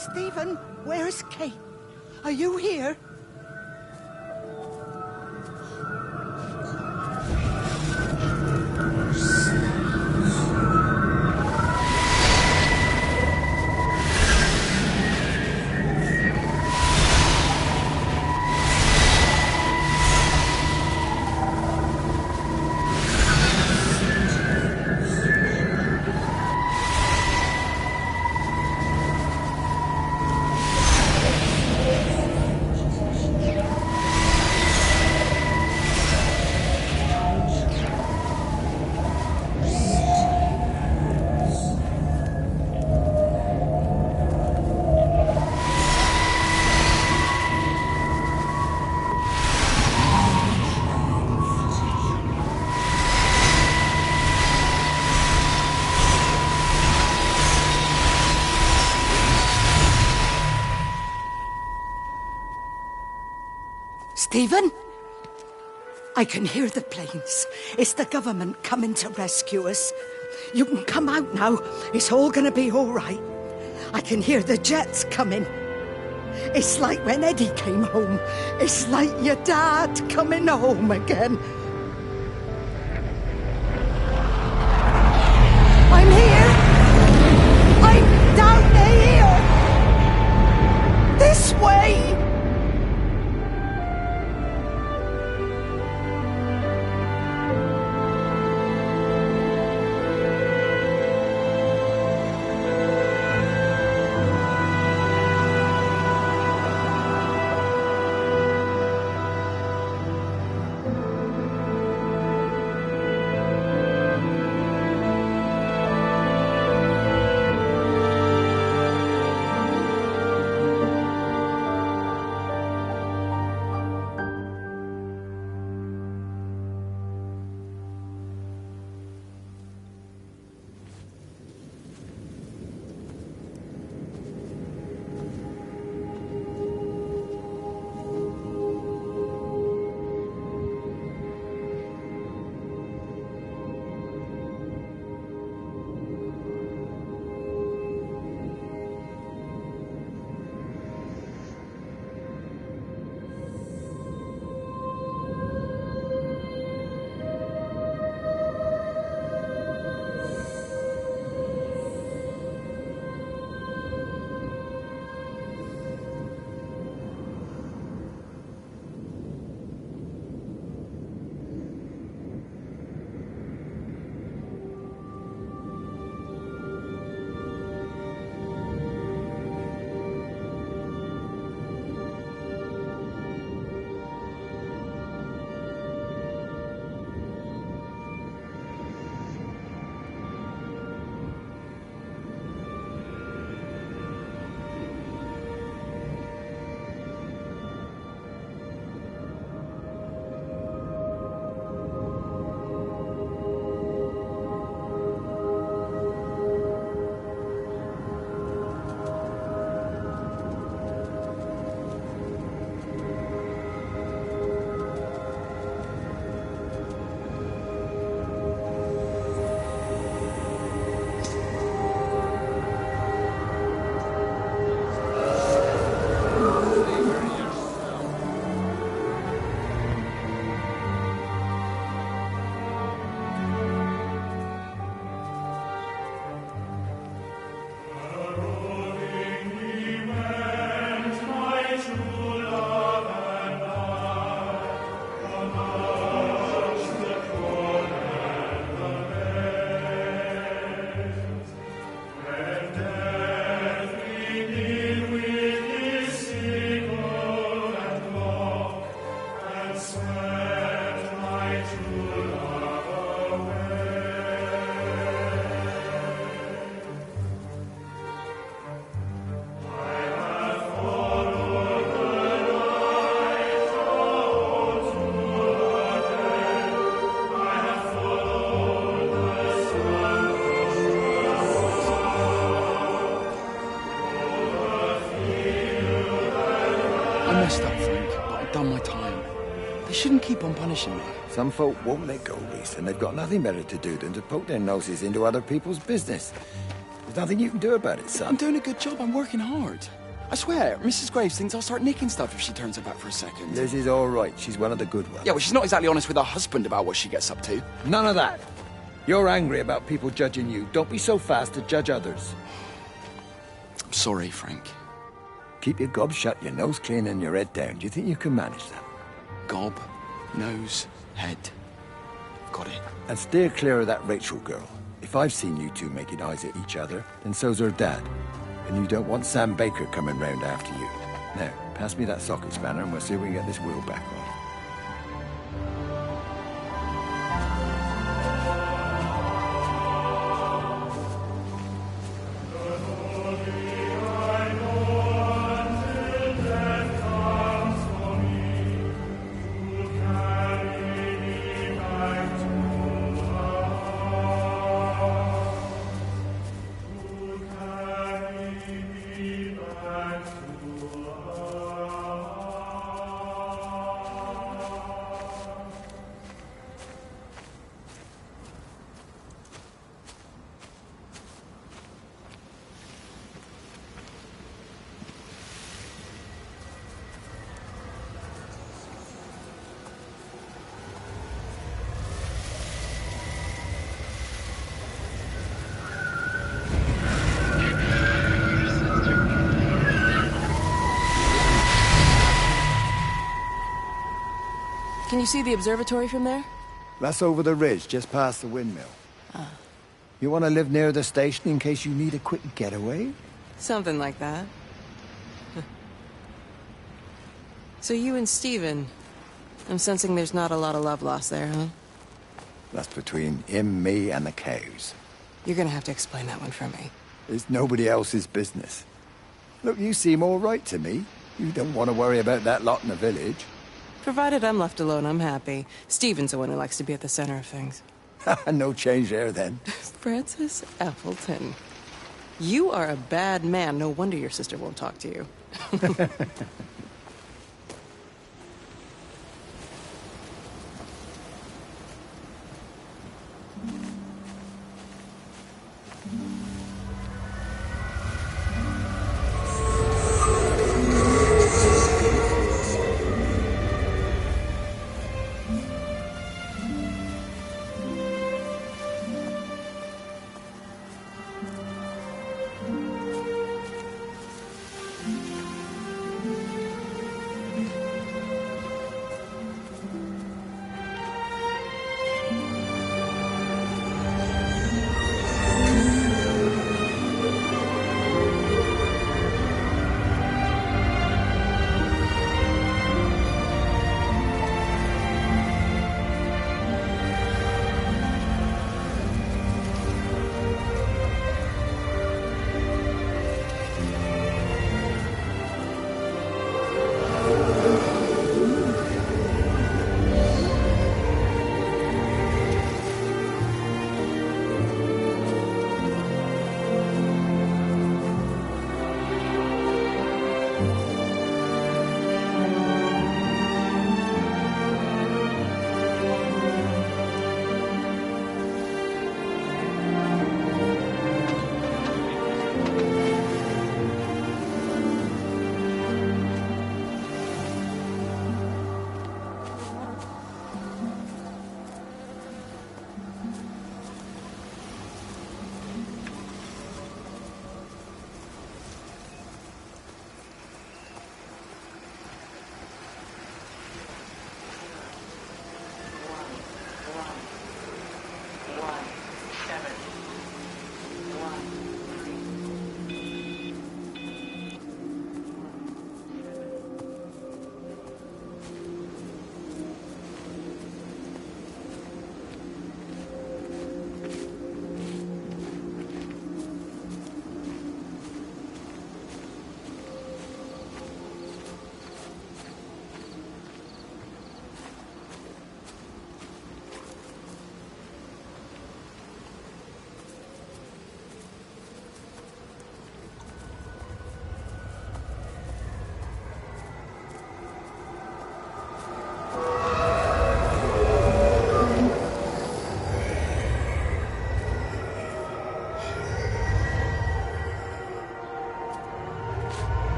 'Stephen, where's Kate? Are you here? Stephen? I can hear the planes. It's the government coming to rescue us. You can come out now. It's all gonna be all right. I can hear the jets coming. It's like when Eddie came home. It's like your dad coming home again. I'm here. I'm down here. This way. messed up, Frank, but I've done my time. They shouldn't keep on punishing me. Some folk won't let go, Reese, and they've got nothing better to do than to poke their noses into other people's business. There's nothing you can do about it, son. I'm doing a good job. I'm working hard. I swear, Mrs. Graves thinks I'll start nicking stuff if she turns her back for a second. Liz is all right. She's one of the good ones. Yeah, well, she's not exactly honest with her husband about what she gets up to. None of that. You're angry about people judging you. Don't be so fast to judge others. I'm sorry, Frank. Keep your gob shut, your nose clean, and your head down. Do you think you can manage that? Gob, nose, head. Got it. And steer clear of that Rachel girl. If I've seen you two making eyes at each other, then so's her dad. And you don't want Sam Baker coming round after you. Now, pass me that socket spanner and we'll see if we can get this wheel back on. Can you see the observatory from there? That's over the ridge, just past the windmill. Ah. You want to live near the station in case you need a quick getaway? Something like that. So you and Stephen, I'm sensing there's not a lot of love lost there, huh? That's between him, me, and the cows. You're gonna have to explain that one for me. It's nobody else's business. Look, you seem all right to me. You don't want to worry about that lot in the village. Provided I'm left alone, I'm happy. Stephen's the one who likes to be at the center of things. No change there, then. Francis Appleton. You are a bad man. No wonder your sister won't talk to you.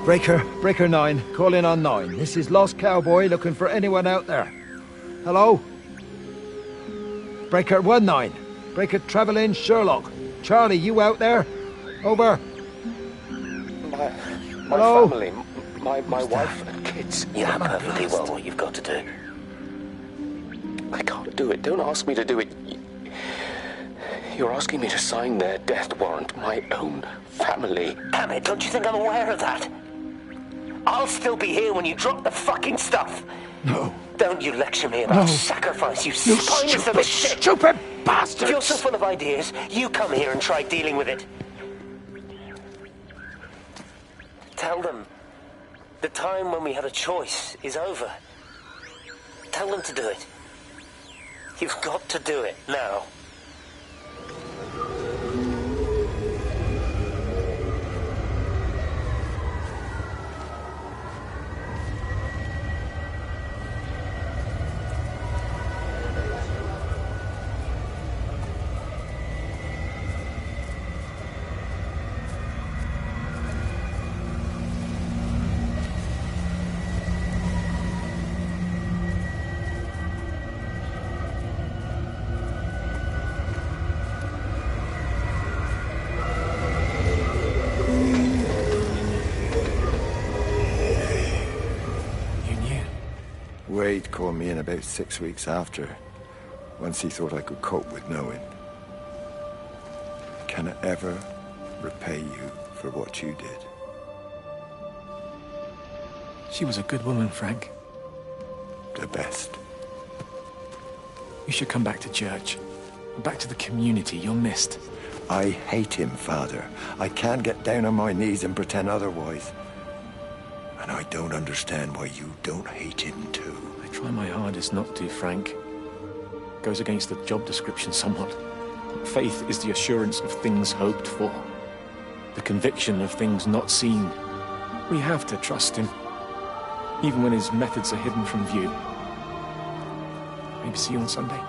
Breaker 9, call in on 9. This is Lost Cowboy looking for anyone out there. Hello? Breaker 19. Breaker Trevelyan Sherlock. Charlie, you out there? Over. My Hello? family, my wife and kids. You know perfectly well what you've got to do. I can't do it. Don't ask me to do it. You're asking me to sign their death warrant. My own family. Damn it, don't you think I'm aware of that? I'll still be here when you drop the fucking stuff. No. Don't you lecture me about sacrifice, you spineless little shit. Stupid bastard! If you're so full of ideas, you come here and try dealing with it. Tell them the time when we had a choice is over. Tell them to do it. You've got to do it now. Wade called me in about 6 weeks after, once he thought I could cope with knowing. Can I ever repay you for what you did? She was a good woman, Frank. The best. You should come back to church. Back to the community you're missed. I hate him, Father. I can't get down on my knees and pretend otherwise. And I don't understand why you don't hate him too. I try my hardest not to, Frank. Goes against the job description somewhat. Faith is the assurance of things hoped for. The conviction of things not seen. We have to trust him. Even when his methods are hidden from view. Maybe see you on Sunday.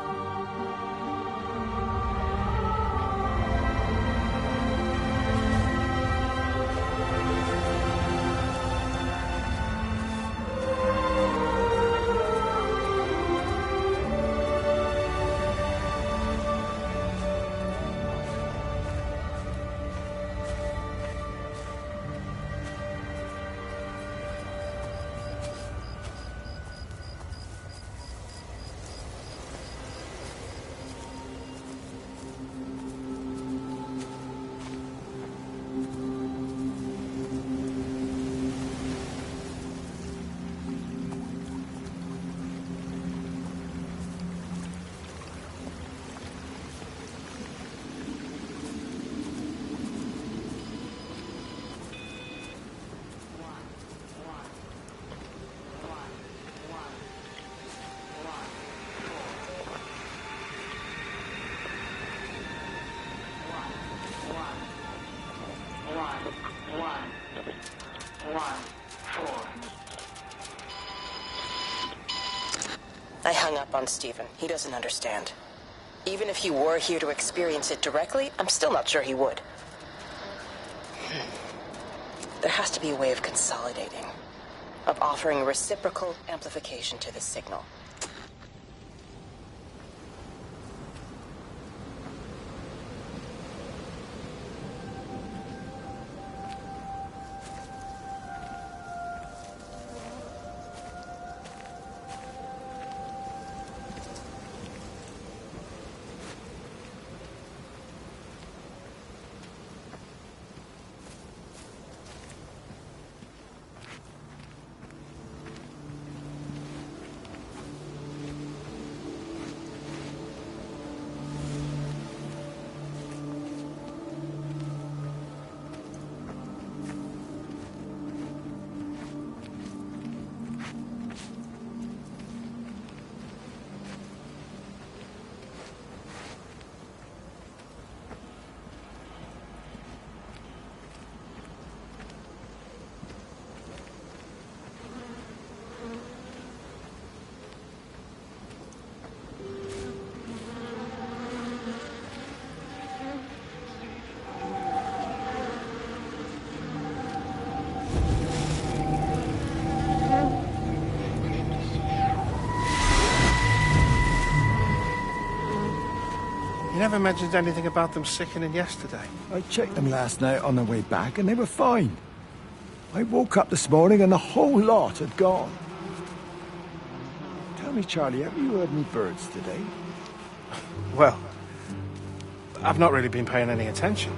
I hung up on Stephen. He doesn't understand. Even if he were here to experience it directly, I'm still not sure he would. There has to be a way of consolidating, of offering reciprocal amplification to this signal. You never mentioned anything about them sickening yesterday. I checked them last night on the way back, and they were fine. I woke up this morning and the whole lot had gone. Tell me, Charlie, have you heard any birds today? Well, I've not really been paying any attention.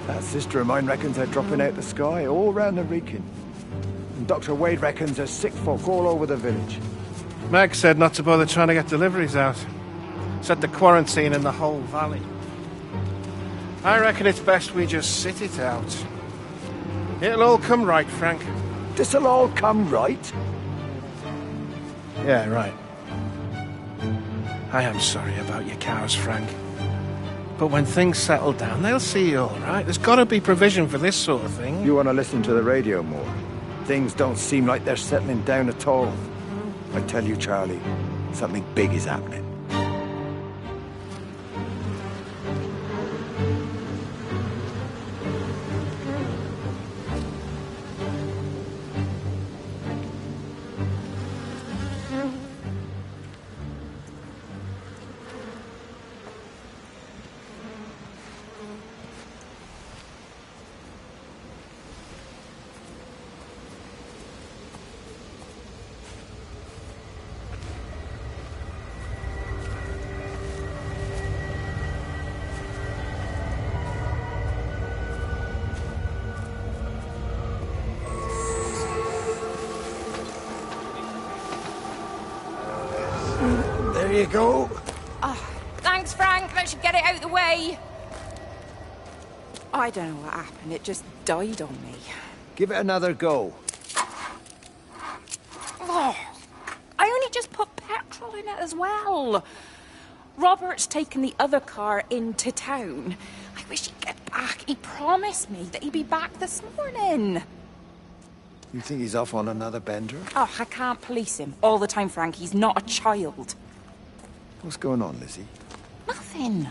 That sister of mine reckons they're dropping out the sky all round the Wrekin. And Dr. Wade reckons there's sick folk all over the village. Meg said not to bother trying to get deliveries out. Said the quarantine in the whole valley. I reckon it's best we just sit it out. It'll all come right, Frank. This'll all come right? Yeah, right. I am sorry about your cows, Frank. But when things settle down, they'll see you all right. There's got to be provision for this sort of thing. You want to listen to the radio more? Things don't seem like they're settling down at all. I tell you, Charlie, something big is happening. There you go. Oh, thanks, Frank. That should get it out of the way. I don't know what happened. It just died on me. Give it another go. Oh, I only just put petrol in it as well. Robert's taken the other car into town. I wish he'd get back. He promised me that he'd be back this morning. You think he's off on another bender? Oh, I can't police him all the time, Frank. He's not a child. What's going on, Lizzie? Nothing.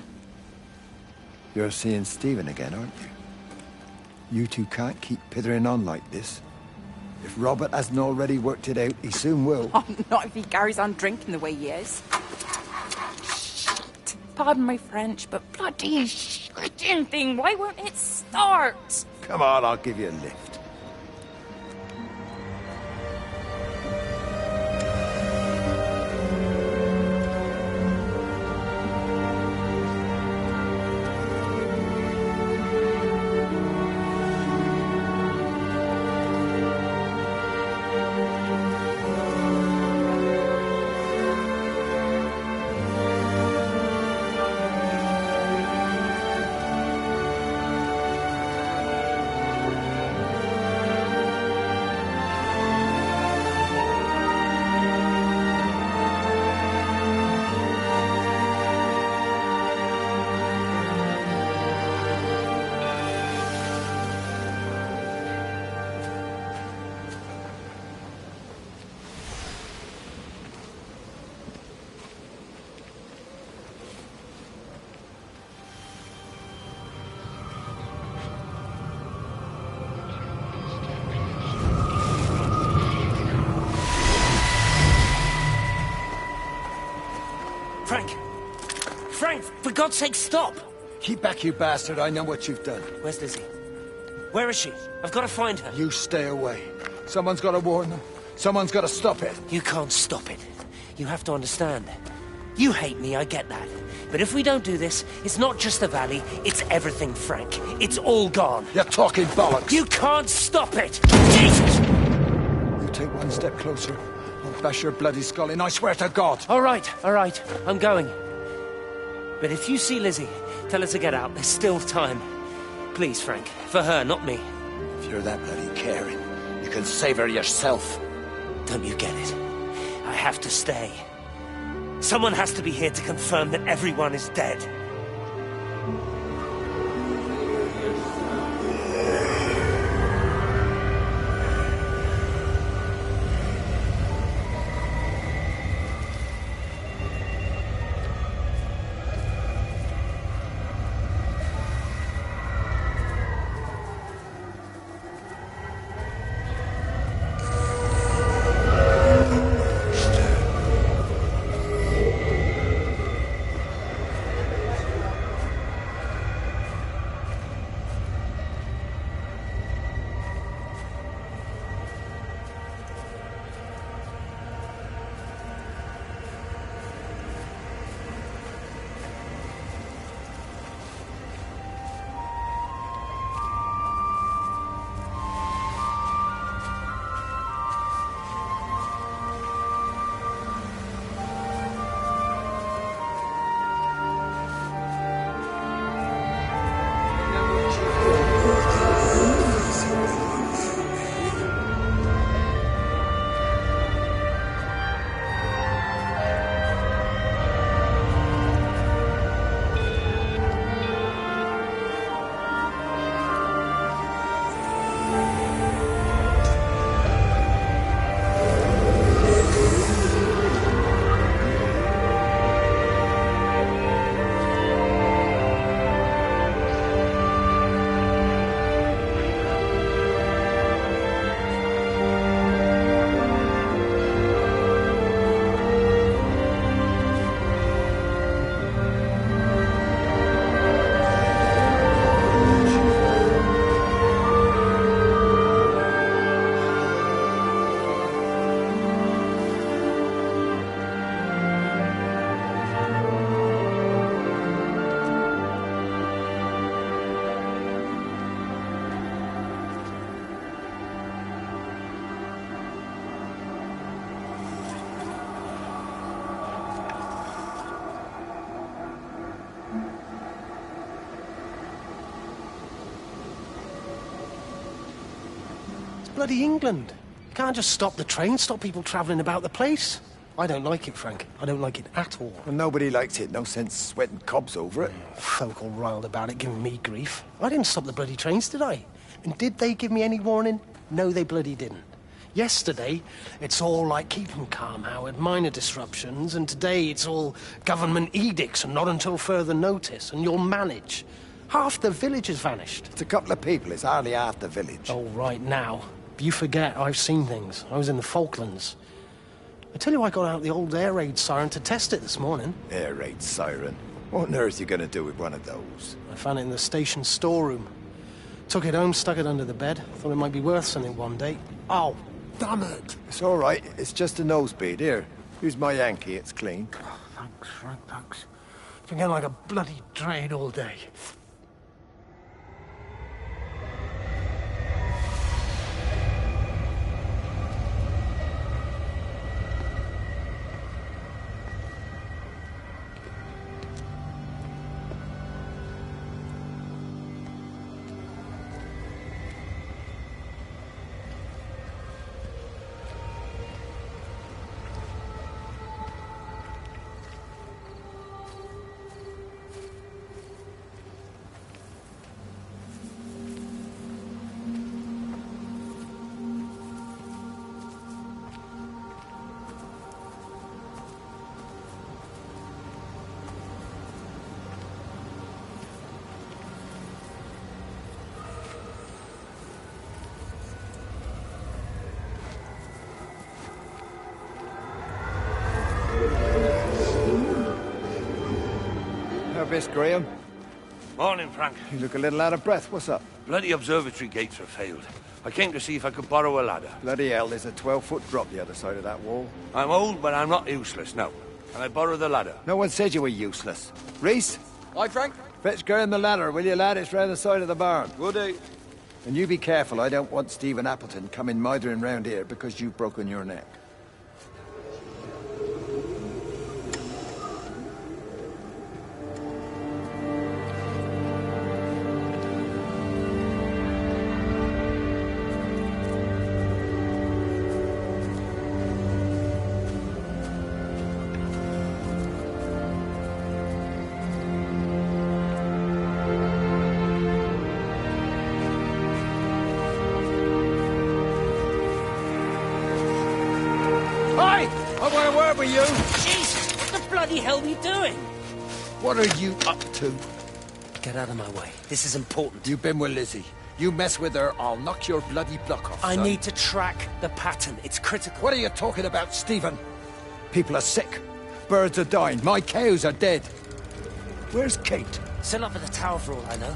You're seeing Stephen again, aren't you? You two can't keep pithering on like this. If Robert hasn't already worked it out, he soon will. Oh, not if he carries on drinking the way he is. Shit. Pardon my French, but bloody shitting thing, why won't it start? Come on, I'll give you a lift. Frank, for God's sake, stop! Keep back, you bastard. I know what you've done. Where's Lizzie? Where is she? I've got to find her. You stay away. Someone's got to warn them. Someone's got to stop it. You can't stop it. You have to understand. You hate me, I get that. But if we don't do this, it's not just the valley, it's everything, Frank. It's all gone. You're talking bollocks. You can't stop it! Jesus! You take one step closer, I'll bash your bloody skull in, I swear to God. All right, I'm going. But if you see Lizzie, tell her to get out. There's still time. Please, Frank. For her, not me. If you're that bloody caring, you can save her yourself. Don't you get it? I have to stay. Someone has to be here to confirm that everyone is dead. bloody England. You can't just stop the train, stop people travelling about the place. I don't like it, Frank. I don't like it at all. Well, nobody likes it. No sense sweating cobs over it. Folk all riled about it, giving me grief. I didn't stop the bloody trains, did I? And did they give me any warning? No, they bloody didn't. Yesterday, it's all like, keep 'em calm, Howard, minor disruptions, and today it's all government edicts and not until further notice, and you'll manage. Half the village has vanished. It's a couple of people. It's hardly half the village. Oh, right, now. But you forget, I've seen things. I was in the Falklands. I tell you, I got out the old air raid siren to test it this morning. Air raid siren? What on earth are you going to do with one of those? I found it in the station storeroom. Took it home, stuck it under the bed. Thought it might be worth something one day. Oh, damn it! It's all right. It's just a nosebleed. Here, use my Yankee. It's clean. Oh, thanks, Frank, thanks. Been getting like a bloody drain all day. Miss Graham. Morning, Frank. You look a little out of breath. What's up? Bloody observatory gates have failed. I came to see if I could borrow a ladder. Bloody hell, there's a 12-foot drop the other side of that wall. I'm old, but I'm not useless, no. Can I borrow the ladder? No one said you were useless. Reese? Aye, Frank? Fetch Graham the ladder, will you, lad? It's round the side of the barn. Will do. And you be careful. I don't want Stephen Appleton coming mithering round here because you've broken your neck. I want to work with you. Jesus, what the bloody hell are you doing? What are you up to? Get out of my way. This is important. You've been with Lizzie. You mess with her, I'll knock your bloody block off, I son. need to track the pattern. It's critical. What are you talking about, Stephen? People are sick. Birds are dying. My cows are dead. Where's Kate? Set up at the tower for all I know.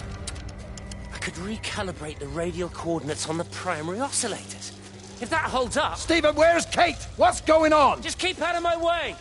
I could recalibrate the radial coordinates on the primary oscillators. If that holds up... Stephen, where's Kate? What's going on? Just keep out of my way!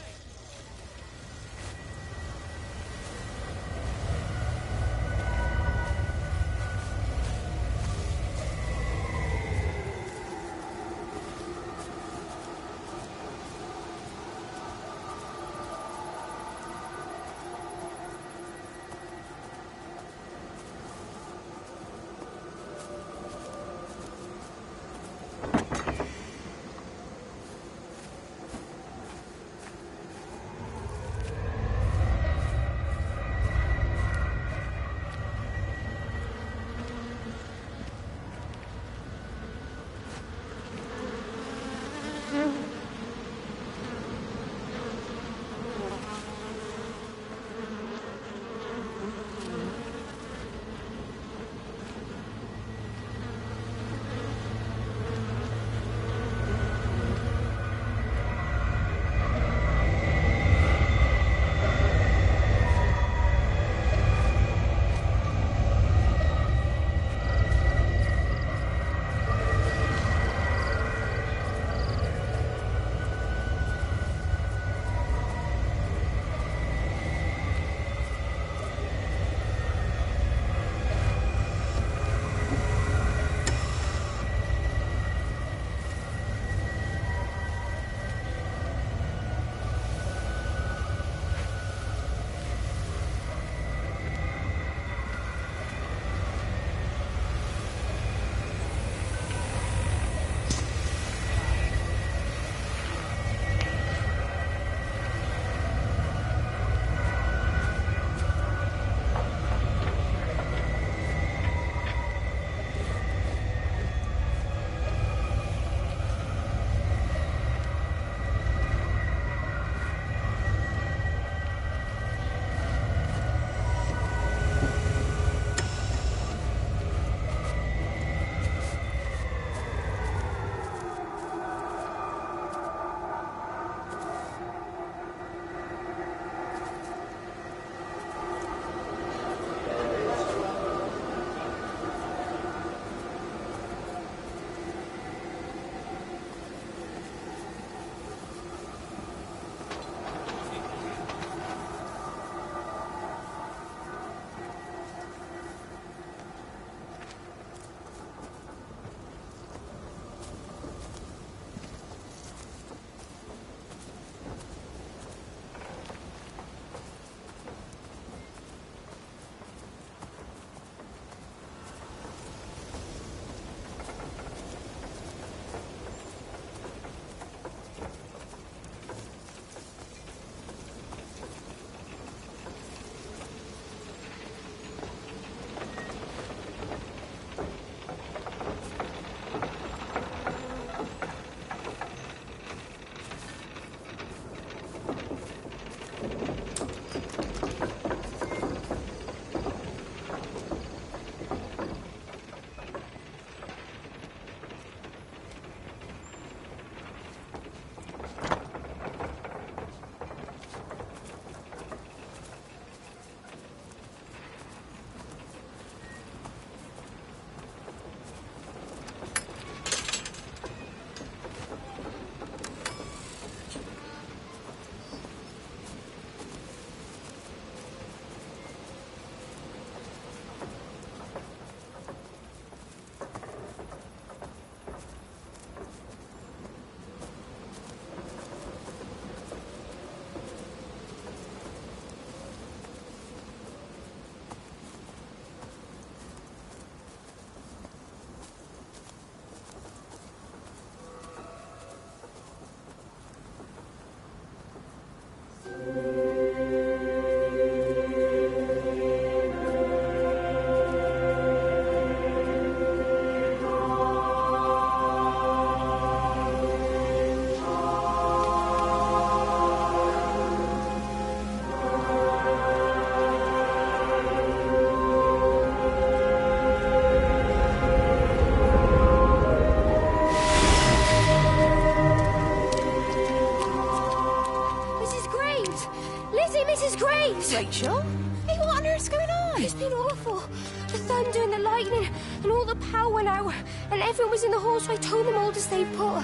Rachel? Hey, what on earth's going on? It's been awful. The thunder and the lightning and all the power went out and everyone was in the hall, so I told them all to stay put.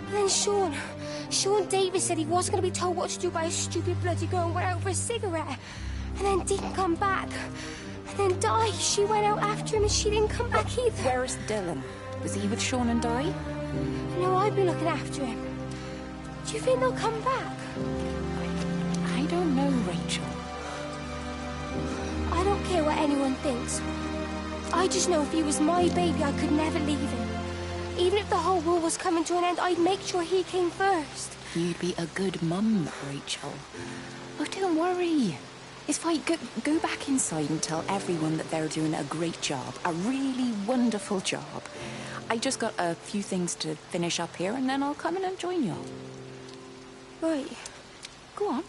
But then Sean Davis said he wasn't going to be told what to do by a stupid bloody girl and went out for a cigarette. And then didn't come back. And then Di, she went out after him and she didn't come back either. Where's Dylan? Was he with Sean and Di? No, I've been looking after him. Do you think they'll come back? I don't know, Rachel. I don't care what anyone thinks. I just know if he was my baby, I could never leave him. Even if the whole world was coming to an end, I'd make sure he came first. You'd be a good mum, Rachel. Oh, don't worry. It's fine. Go back inside and tell everyone that they're doing a great job. A really wonderful job. I just got a few things to finish up here, and then I'll come in and join you. Right. Go on.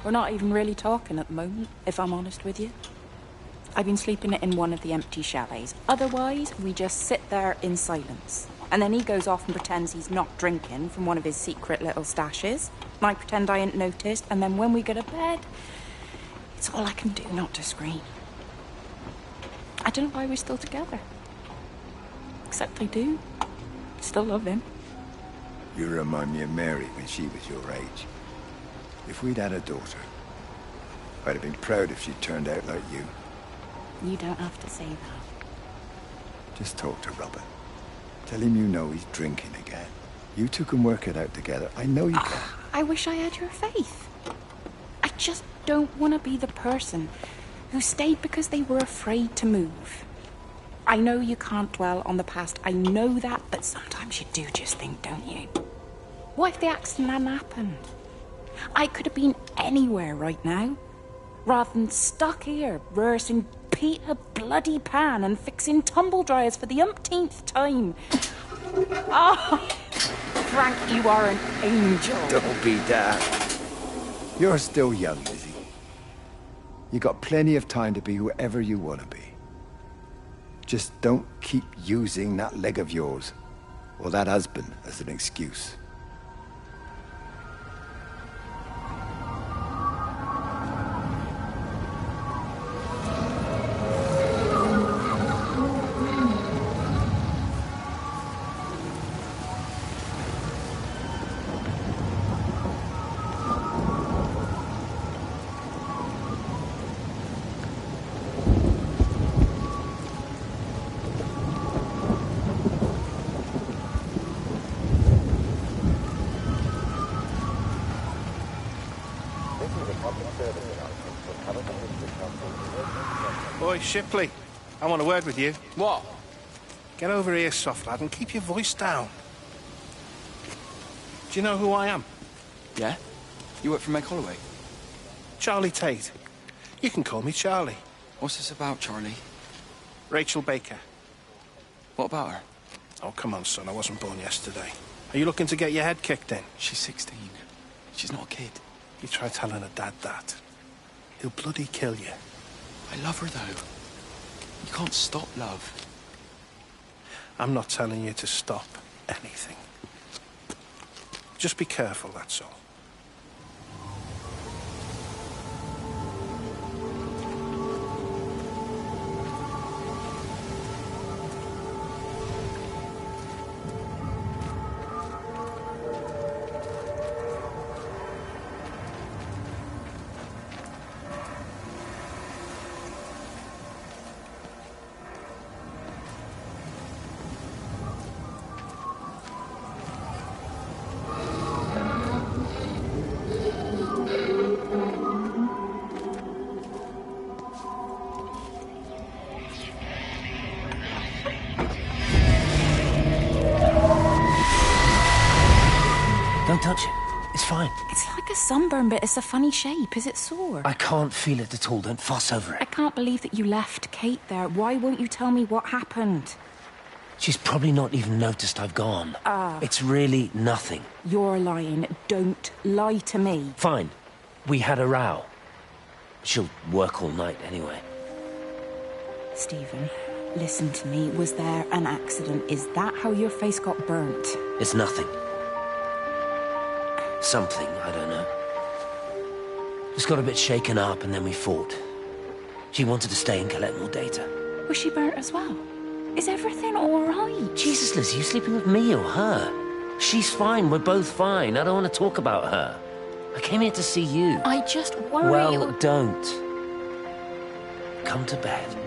We're not even really talking at the moment, if I'm honest with you. I've been sleeping in one of the empty chalets. Otherwise, we just sit there in silence. And then he goes off and pretends he's not drinking from one of his secret little stashes. And I pretend I ain't noticed, and then when we go to bed, it's all I can do not to scream. I don't know why we're still together. Except I do. Still love him. You remind me of Mary when she was your age. If we'd had a daughter, I'd have been proud if she turned out like you. You don't have to say that. Just talk to Robert. Tell him you know he's drinking again. You two can work it out together. I know you can. I wish I had your faith. I just don't want to be the person who stayed because they were afraid to move. I know you can't dwell on the past. I know that, but sometimes you do just think, don't you? What if the accident hadn't happened? I could have been anywhere right now, rather than stuck here, rehearsing Peter bloody Pan and fixing tumble dryers for the umpteenth time. Oh, Frank, you are an angel. Don't be that. You're still young, Lizzie. You got plenty of time to be whoever you want to be. Just don't keep using that leg of yours, or that husband, as an excuse. Boy, Shipley, I want a word with you. What? Get over here, soft lad, and keep your voice down. Do you know who I am? Yeah? You work for Meg Holloway? Charlie Tate. You can call me Charlie. What's this about, Charlie? Rachel Baker. What about her? Oh, come on, son. I wasn't born yesterday. Are you looking to get your head kicked in? She's 16. She's not a kid. You try telling her dad that, he'll bloody kill you. I love her, though. You can't stop love. I'm not telling you to stop anything. Just be careful, that's all. Don't touch it. It's fine. It's like a sunburn, but it's a funny shape. Is it sore? I can't feel it at all. Don't fuss over I it. can't believe that you left Kate there. Why won't you tell me what happened? She's probably not even noticed I've gone. It's really nothing. You're lying. Don't lie to me. Fine. We had a row. She'll work all night anyway. Stephen, listen to me. Was there an accident? Is that how your face got burnt? It's nothing. Something, I don't know. Just got a bit shaken up and then we fought. She wanted to stay and collect more data. Was she burnt as well? Is everything all right? Jesus, Liz, are you sleeping with me or her? She's fine, we're both fine. I don't want to talk about her. I came here to see you. I just worry... Well, don't. Come to bed.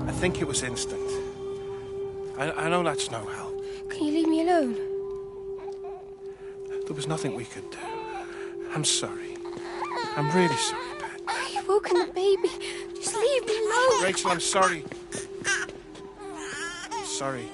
I think it was instinct. I know that's no help. Can you leave me alone? There was nothing we could do. I'm sorry. I'm really sorry, Pat. You've woken the baby. Just leave me alone. Rachel, I'm sorry. Sorry.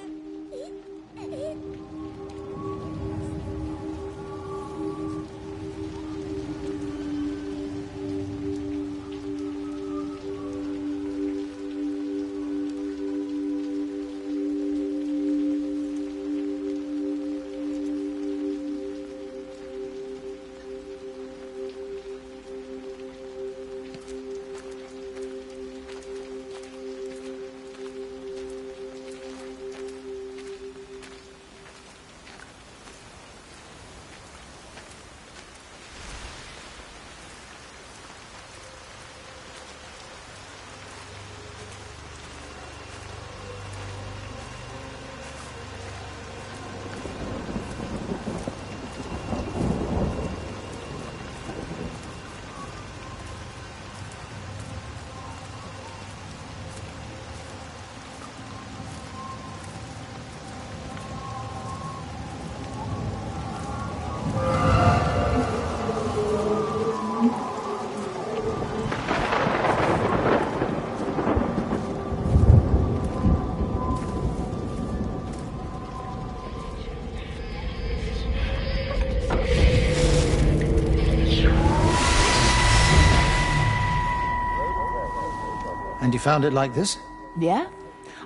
And you found it like this? Yeah.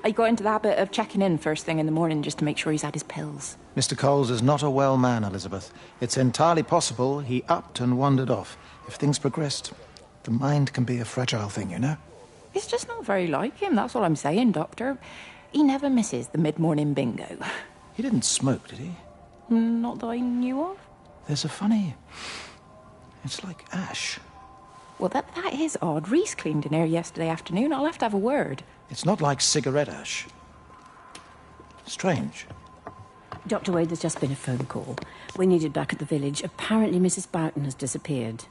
I got into the habit of checking in first thing in the morning just to make sure he's had his pills. Mr. Coles is not a well man, Elizabeth. It's entirely possible he upped and wandered off. If things progressed, the mind can be a fragile thing, you know? It's just not very like him, that's all I'm saying, Doctor. He never misses the mid-morning bingo. He didn't smoke, did he? Not that I knew of. There's a funny... It's like ash. Well, that is odd. Reese cleaned in here yesterday afternoon. I'll have to have a word. It's not like cigarette ash. Strange. Dr. Wade, there's just been a phone call. We're needed back at the village. Apparently Mrs. Boughton has disappeared.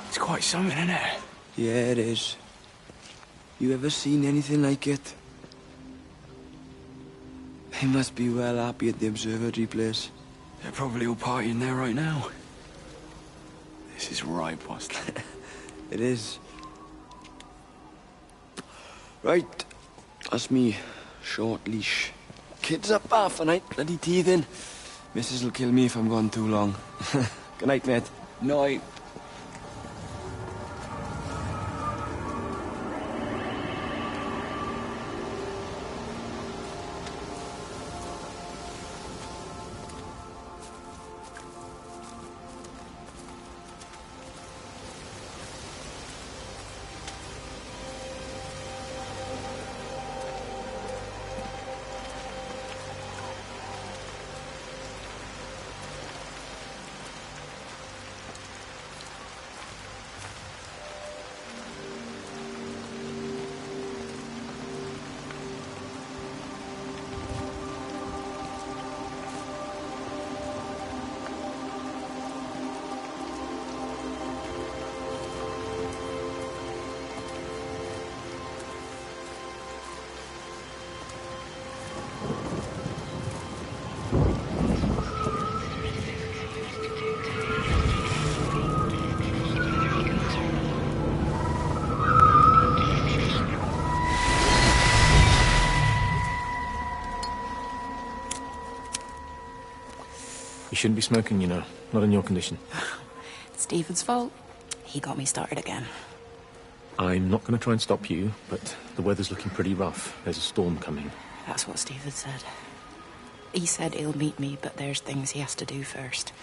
It's quite something, isn't it? Yeah, it is. You ever seen anything like it? They must be well happy at the observatory place. They're probably all partying there right now. This is right, boss. It is. Right, that's me. Short leash. Kids up half a night, bloody teething. Missus will kill me if I'm gone too long. Good night, mate. Night. You shouldn't be smoking, you know. Not in your condition. It's Stephen's fault. He got me started again. I'm not going to try and stop you, but the weather's looking pretty rough. There's a storm coming. That's what Stephen said. He said he'll meet me, but there's things he has to do first.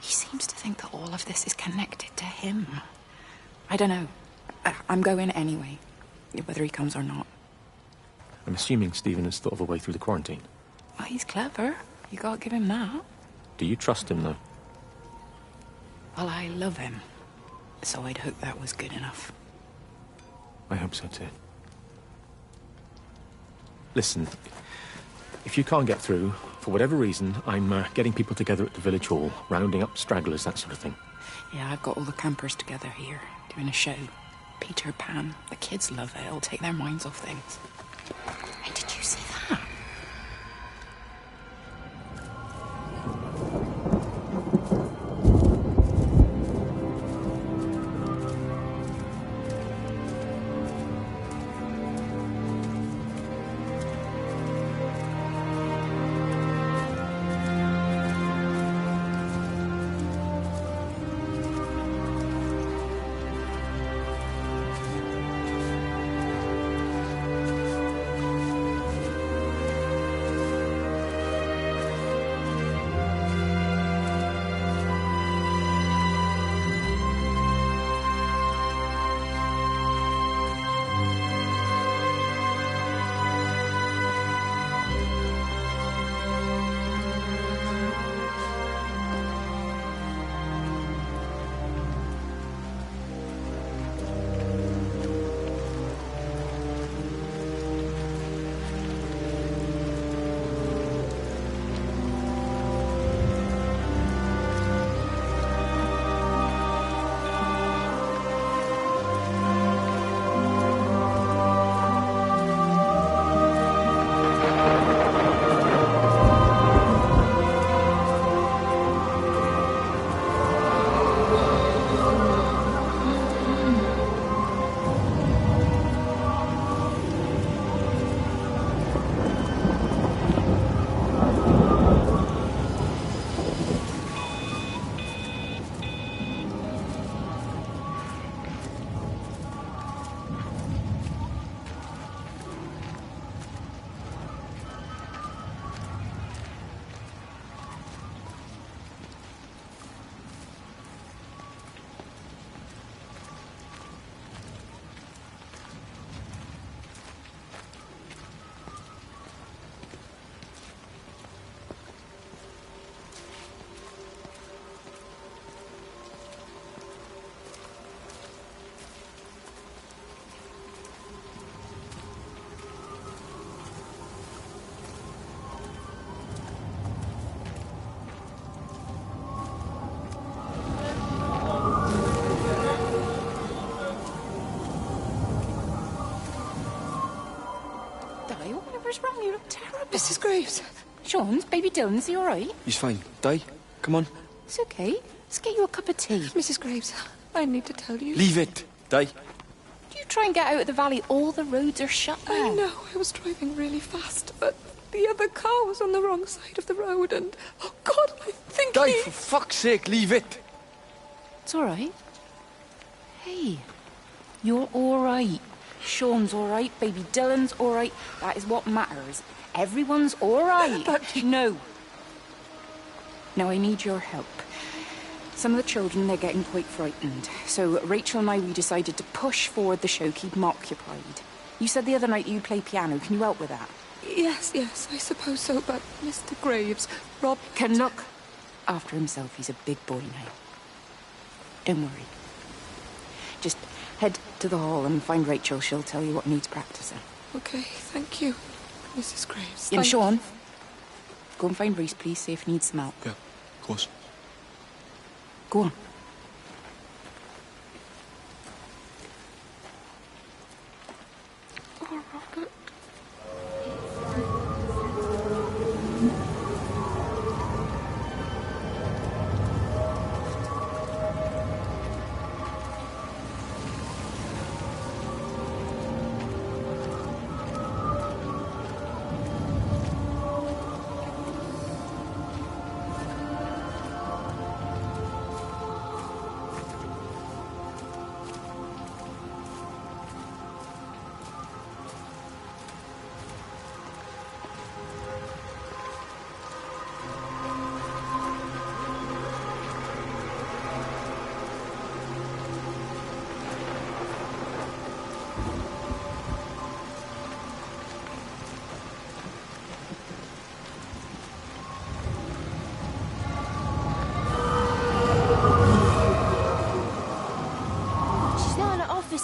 He seems to think that all of this is connected to him. I don't know. I'm going anyway, whether he comes or not. I'm assuming Stephen has thought of a way through the quarantine. Well, he's clever. You can't give him that. Do you trust him, though? Well, I love him. So I'd hope that was good enough. I hope so, too. Listen, if you can't get through, for whatever reason, I'm getting people together at the village hall, rounding up stragglers, that sort of thing. Yeah, I've got all the campers together here, doing a show. Peter Pan. The kids love it. It'll take their minds off things. Hey, did you see that? Di, whatever's wrong? You look terrible. Mrs. Graves. Sean's baby Dylan, is he all right? He's fine. Di, come on. It's okay. Let's get you a cup of tea. Mrs. Graves, I need to tell you. Leave it, Di. You try and get out of the valley. All the roads are shut now. I know. I was driving really fast, but the other car was on the wrong side of the road, and oh God, I think Di, for fuck's sake, leave it. It's all right. Hey, you're all right. Sean's all right. Baby Dylan's all right. That is what matters. Everyone's all right. But no. Now I need your help. Some of the children, they're getting quite frightened. So Rachel and I, we decided to push forward the show, keep them occupied. You said the other night you play piano. Can you help with that? Yes, I suppose so, but Mr. Graves, Rob can look after himself. He's a big boy now. Don't worry. Just head to the hall and find Rachel. She'll tell you what needs practicing. Okay, thank you, Mrs. Graves. And Sean, go and find Reese, please, see if he needs some help. Yeah, of course. Go on. Oh, Robert.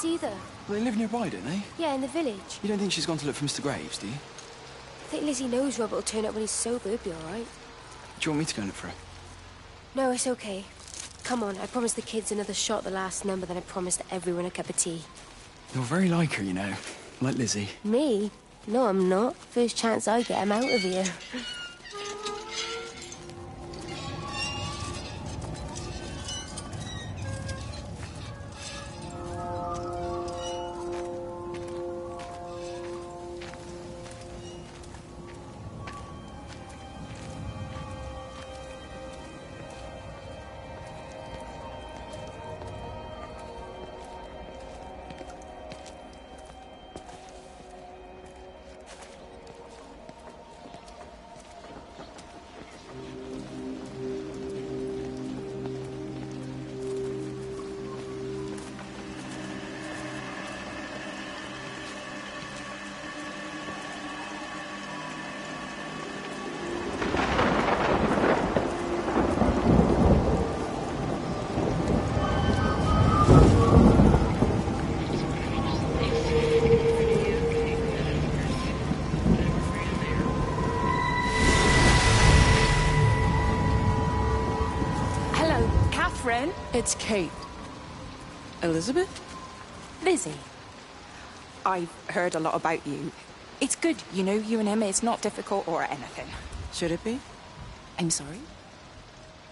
Either. Well, they live nearby, don't they? Yeah, in the village. You don't think she's gone to look for Mr. Graves, do you? I think Lizzie knows Robert will turn up when he's sober. He'll be all right. Do you want me to go and look for her? No, it's okay. Come on, I promised the kids another shot the last number, then I promised everyone a cup of tea. You're very like her, you know. Like Lizzie. Me? No, I'm not. First chance I get, I'm out of here. It's Kate. Elizabeth? Lizzie. I've heard a lot about you. It's good, you know, you and him. It's not difficult or anything. Should it be? I'm sorry?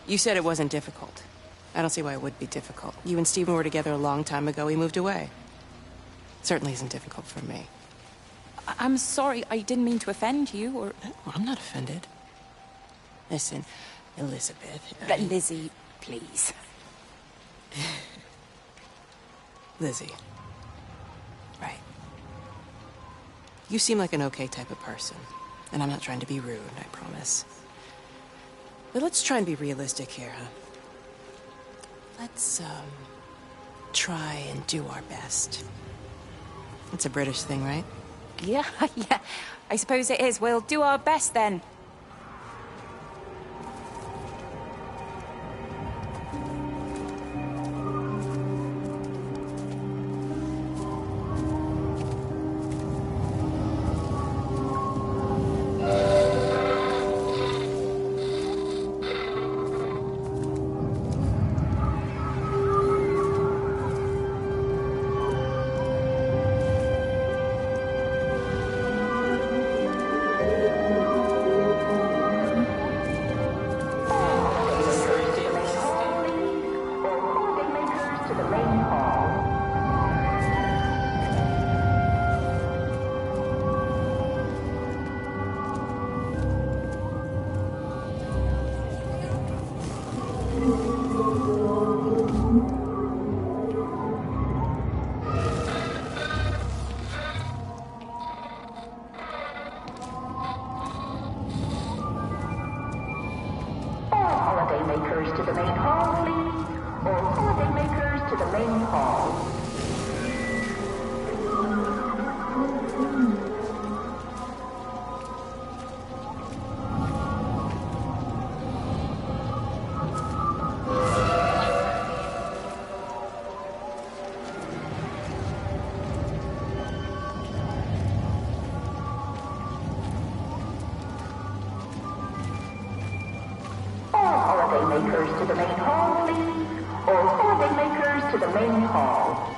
You said it wasn't difficult. I don't see why it would be difficult. You and Stephen were together a long time ago. He moved away. Certainly isn't difficult for me. I'm sorry. I didn't mean to offend you, or... Well, I'm not offended. Listen, Elizabeth... Lizzie, please. Lizzie. Right. You seem like an okay type of person. And I'm not trying to be rude, I promise. But let's try and be realistic here, huh? Let's, try and do our best. It's a British thing, right? Yeah, yeah. I suppose it is. We'll do our best, then. makers to the main hall, please. All folding makers to the main hall.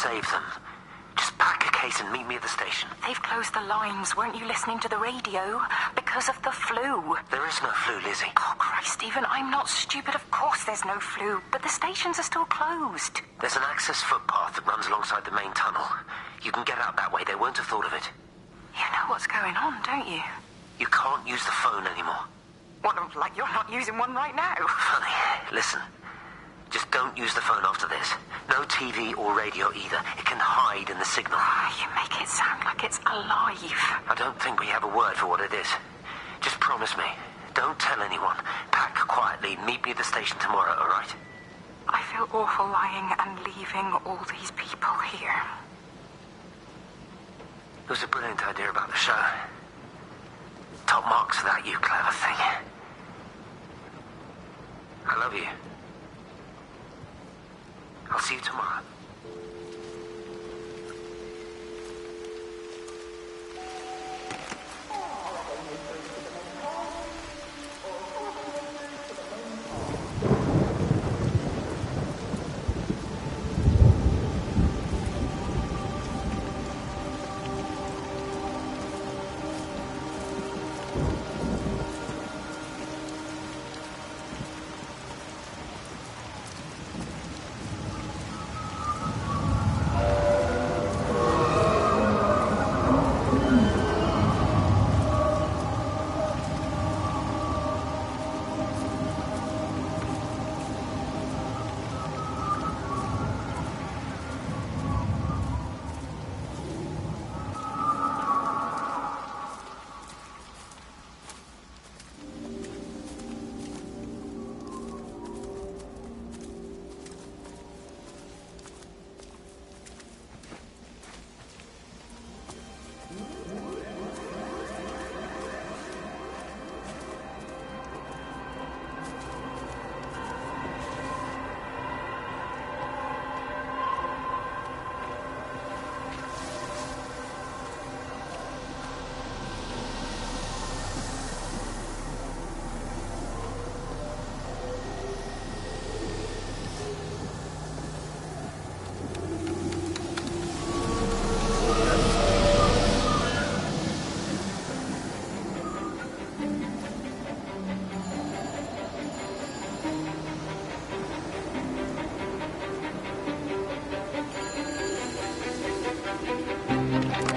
Save them. Just pack a case and meet me at the station. They've closed the lines. Weren't you listening to the radio? Because of the flu. There is no flu, Lizzie. Oh, Christ, Stephen, I'm not stupid. Of course there's no flu. But the stations are still closed. There's an access footpath that runs alongside the main tunnel. You can get out that way. They won't have thought of it. You know what's going on, don't you? You can't use the phone anymore. What, like you're not using one right now? Funny. Listen. Just don't use the phone after this. No TV or radio either. It can hide in the signal. You make it sound like it's alive. I don't think we have a word for what it is. Just promise me. Don't tell anyone. Pack quietly. Meet me at the station tomorrow, all right? I feel awful lying and leaving all these people here. It was a brilliant idea about the show. Top marks for that, you clever thing. I love you. I'll see you tomorrow.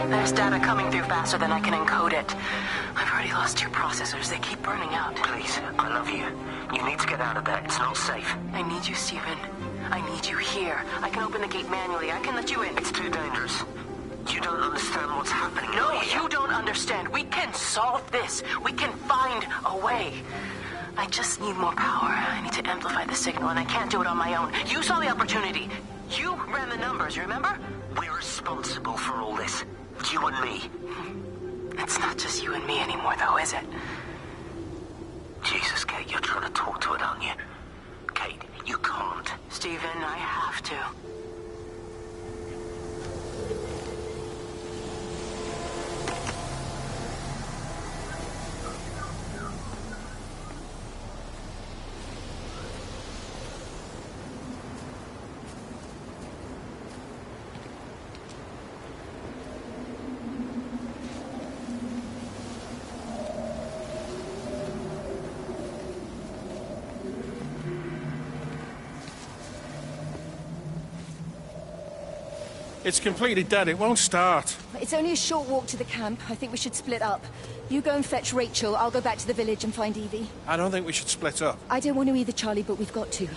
There's data coming through faster than I can encode it. I've already lost 2 processors. They keep burning out. Please, I love you. You need to get out of there. It's not safe. I need you, Stephen. I need you here. I can open the gate manually. I can let you in. It's too dangerous. You don't understand what's happening. No, you don't understand. We can solve this. We can find a way. I just need more power. I need to amplify the signal, and I can't do it on my own. You saw the opportunity. You ran the numbers, remember? We're responsible for all this. You and me. It's not just you and me anymore, though, is it? Jesus, Kate, you're trying to talk to it, aren't you? Kate, you can't. Stephen, I have to. It's completely dead. It won't start. It's only a short walk to the camp. I think we should split up. You go and fetch Rachel. I'll go back to the village and find Evie. I don't think we should split up. I don't want to either, Charlie, but we've got to.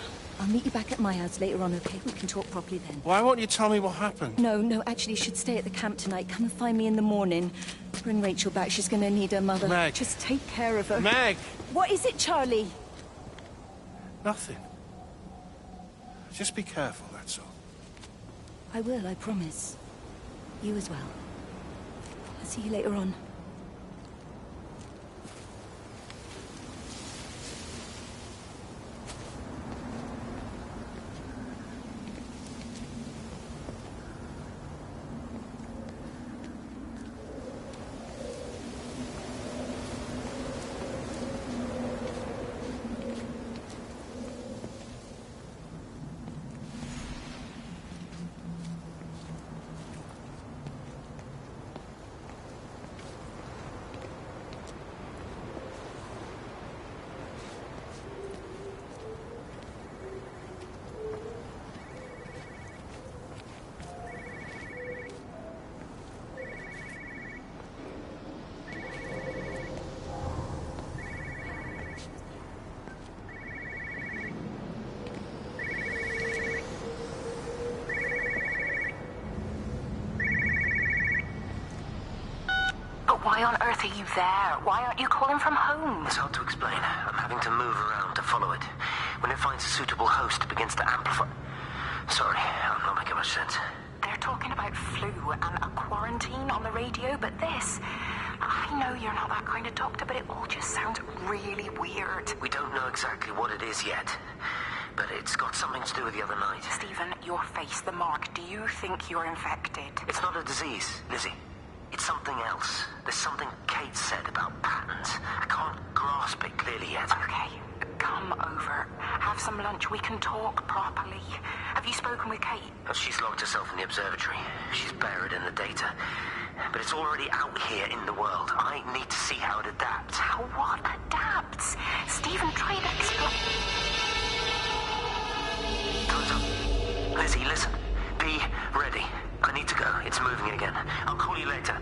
I'll meet you back at my house later on, okay? We can talk properly then. Why won't you tell me what happened? No, actually, you should stay at the camp tonight. Come and find me in the morning. Bring Rachel back. She's going to need her mother. Meg. Just take care of her. Meg! What is it, Charlie? Nothing. Just be careful, that's all. I will, I promise. You as well. I'll see you later on. Why on earth are you there? Why aren't you calling from home? It's hard to explain. I'm having to move around to follow it. When it finds a suitable host, it begins to amplify. Sorry, I'm not making much sense. They're talking about flu and a quarantine on the radio, but this... I know you're not that kind of doctor, but it all just sounds really weird. We don't know exactly what it is yet, but it's got something to do with the other night. Stephen, your face, the mark. Do you think you're infected? It's not a disease, Lizzie. It's something else. There's something Kate said about patterns. I can't grasp it clearly yet. Okay, come over. Have some lunch. We can talk properly. Have you spoken with Kate? She's locked herself in the observatory. She's buried in the data. But it's already out here in the world. I need to see how it adapts. How what adapts? Stephen, try to explain. Time's up. Lizzie, listen. Be ready. I need to go. It's moving again. I'll call you later.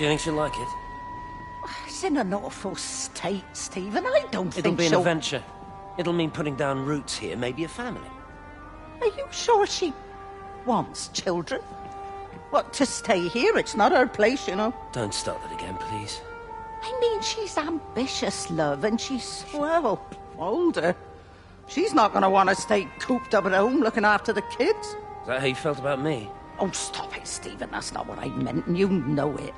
Do you think she'll like it? It's in an awful state, Stephen. I don't It'll think be an she'll... adventure. It'll mean putting down roots here, maybe a family. Are you sure she wants children? What, to stay here? It's not her place, you know. Don't start that again, please. I mean, she's ambitious, love, and she's, well, older. She's not going to want to stay cooped up at home looking after the kids. Is that how you felt about me? Oh, stop it, Stephen. That's not what I meant, and you know it.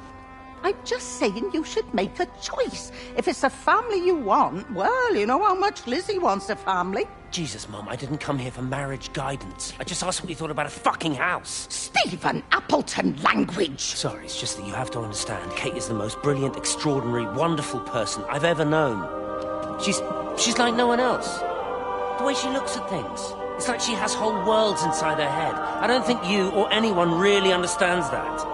I'm just saying you should make a choice. If it's a family you want, well, you know how much Lizzie wants a family. Jesus, Mum, I didn't come here for marriage guidance. I just asked what you thought about a fucking house. Stephen, Appleton language. Sorry, it's just that you have to understand. Kate is the most brilliant, extraordinary, wonderful person I've ever known. She's like no one else. The way she looks at things. It's like she has whole worlds inside her head. I don't think you or anyone really understands that.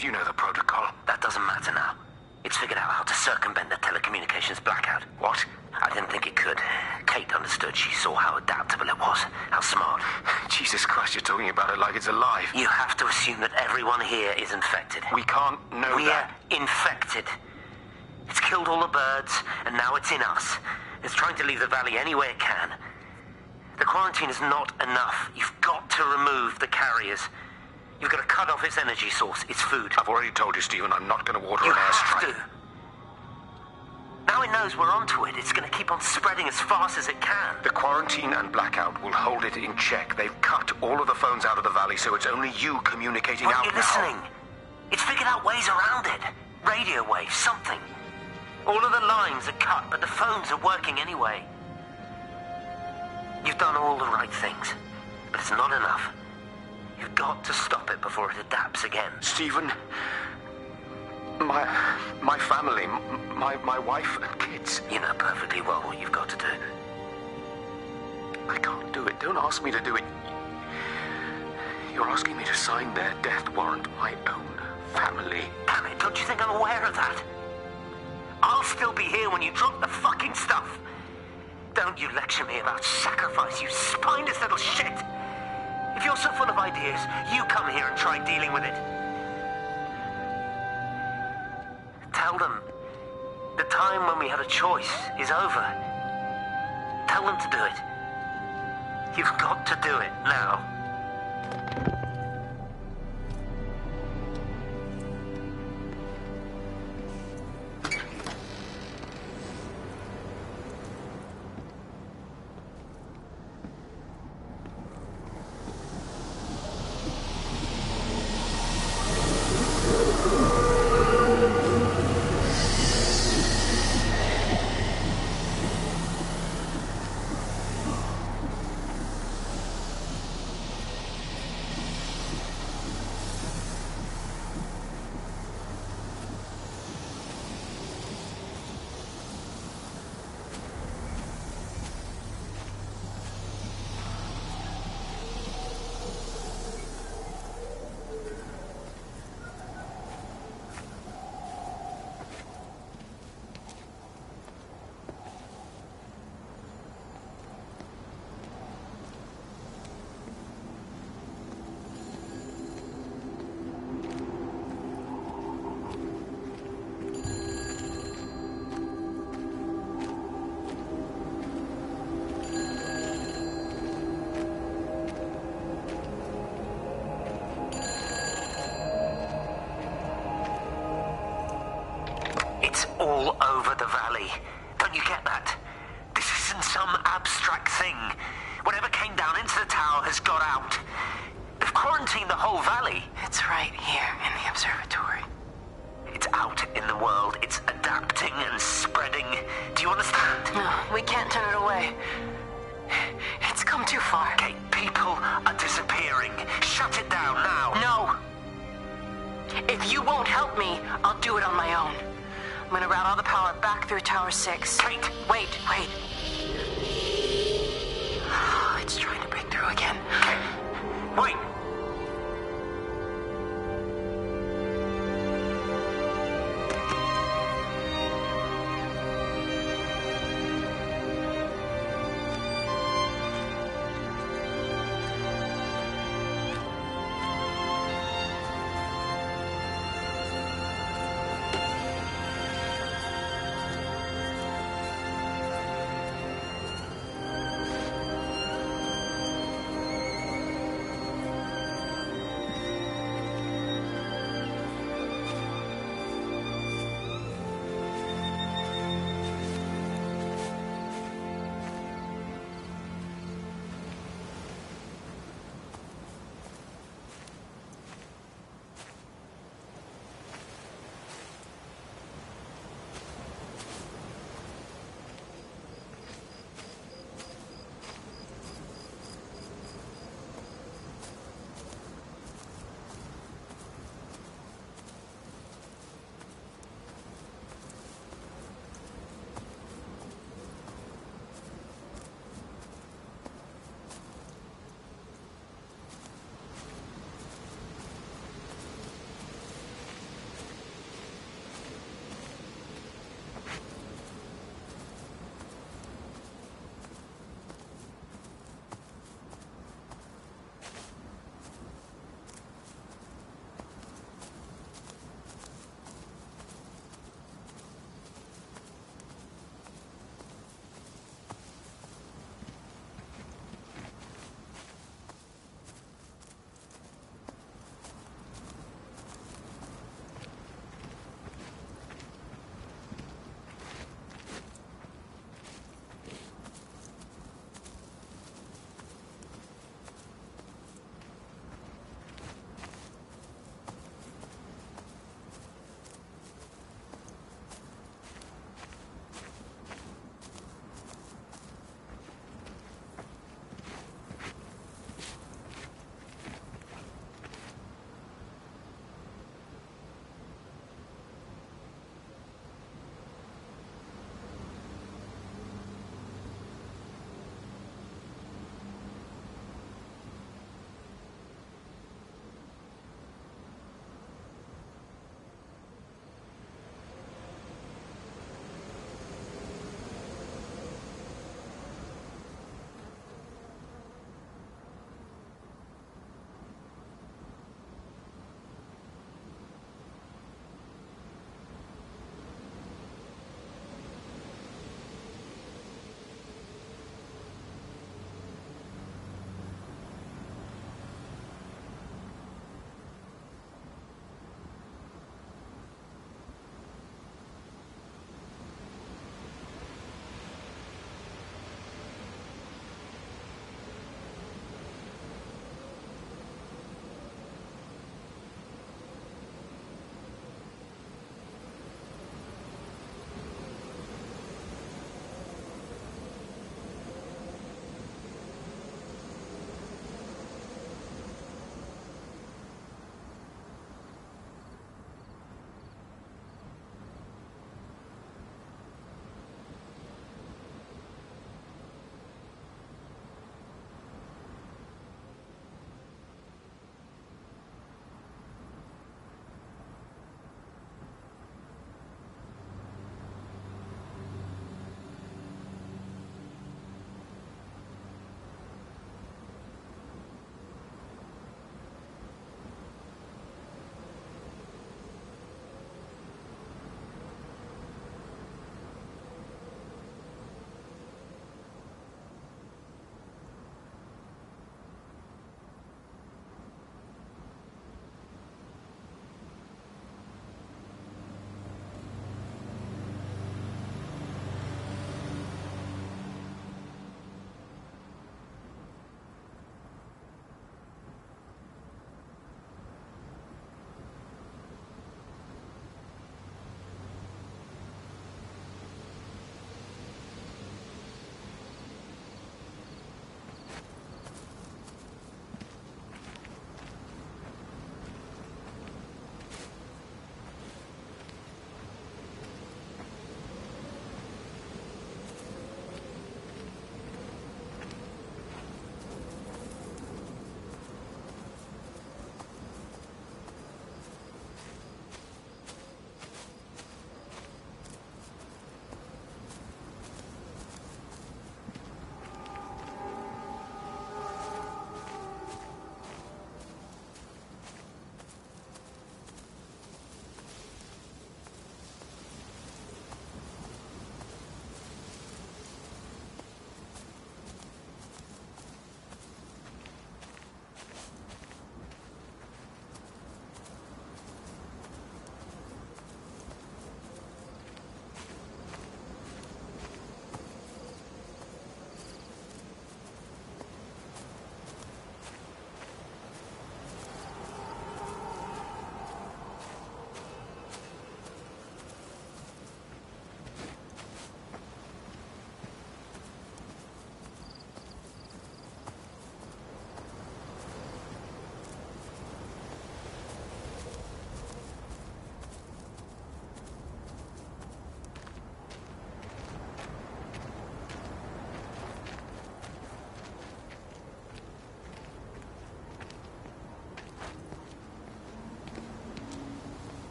You know the protocol. That doesn't matter now. It's figured out how to circumvent the telecommunications blackout. What? I didn't think it could. Kate understood. She saw how adaptable it was. How smart. Jesus Christ, you're talking about it like it's alive. You have to assume that everyone here is infected. We can't know that. We're infected. It's killed all the birds, and now it's in us. It's trying to leave the valley any way it can. The quarantine is not enough. You've got to remove the carriers. You've got to cut off its energy source, its food. I've already told you, Stephen, I'm not going to order an airstrike. You have to. Now it knows we're onto it. It's going to keep on spreading as fast as it can. The quarantine and blackout will hold it in check. They've cut all of the phones out of the valley, so it's only you communicating out now. Are you listening? It's figured out ways around it. Radio waves, something. All of the lines are cut, but the phones are working anyway. You've done all the right things, but it's not enough. You've got to stop it before it adapts again. Stephen, my family, my wife and kids. You know perfectly well what you've got to do. I can't do it. Don't ask me to do it. You're asking me to sign their death warrant, my own family. Damn it, don't you think I'm aware of that? I'll still be here when you drop the fucking stuff. Don't you lecture me about sacrifice, you spineless little shit. If you're so full of ideas, you come here and try dealing with it. Tell them the time when we had a choice is over. Tell them to do it. You've got to do it now. all over the valley. Don't you get that? This isn't some abstract thing. Whatever came down into the tower has got out. They've quarantined the whole valley. It's right here in the observatory. It's out in the world. It's adapting and spreading. Do you understand? No, we can't turn it away. It's come too far. Okay, people are disappearing. Shut it down now. No. If you won't help me, I'll do it on my own. I'm gonna route all the power back through Tower 6. Wait. Wait. It's trying to break through again. Okay. Wait.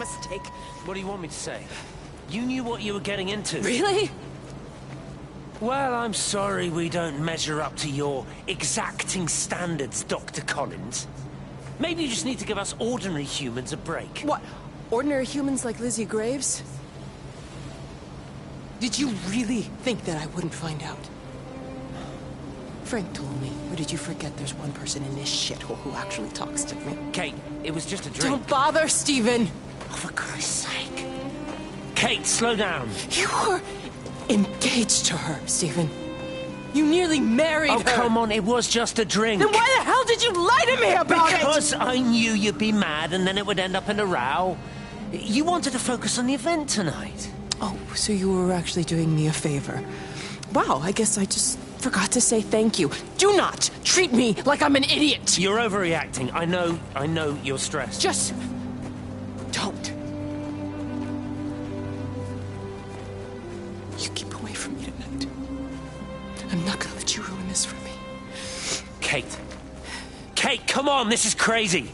has to take. What do you want me to say? You knew what you were getting into. Really? Well, I'm sorry we don't measure up to your exacting standards, Dr. Collins. Maybe you just need to give us ordinary humans a break. What? Ordinary humans like Lizzie Graves? Did you really think that I wouldn't find out? Frank told me. Or did you forget there's one person in this shithole who actually talks to me? Kate, it was just a drink. Don't bother, Stephen! Oh, for Christ's sake. Kate, slow down. You were engaged to her, Stephen. You nearly married her. Oh, come on, it was just a drink. Then why the hell did you lie to me about it? Because I knew you'd be mad and then it would end up in a row. You wanted to focus on the event tonight. Oh, so you were actually doing me a favor. Wow, I guess I just forgot to say thank you. Do not treat me like I'm an idiot. You're overreacting. I know you're stressed. Just don't. You keep away from me tonight. I'm not gonna let you ruin this for me. Kate. Kate, come on, this is crazy.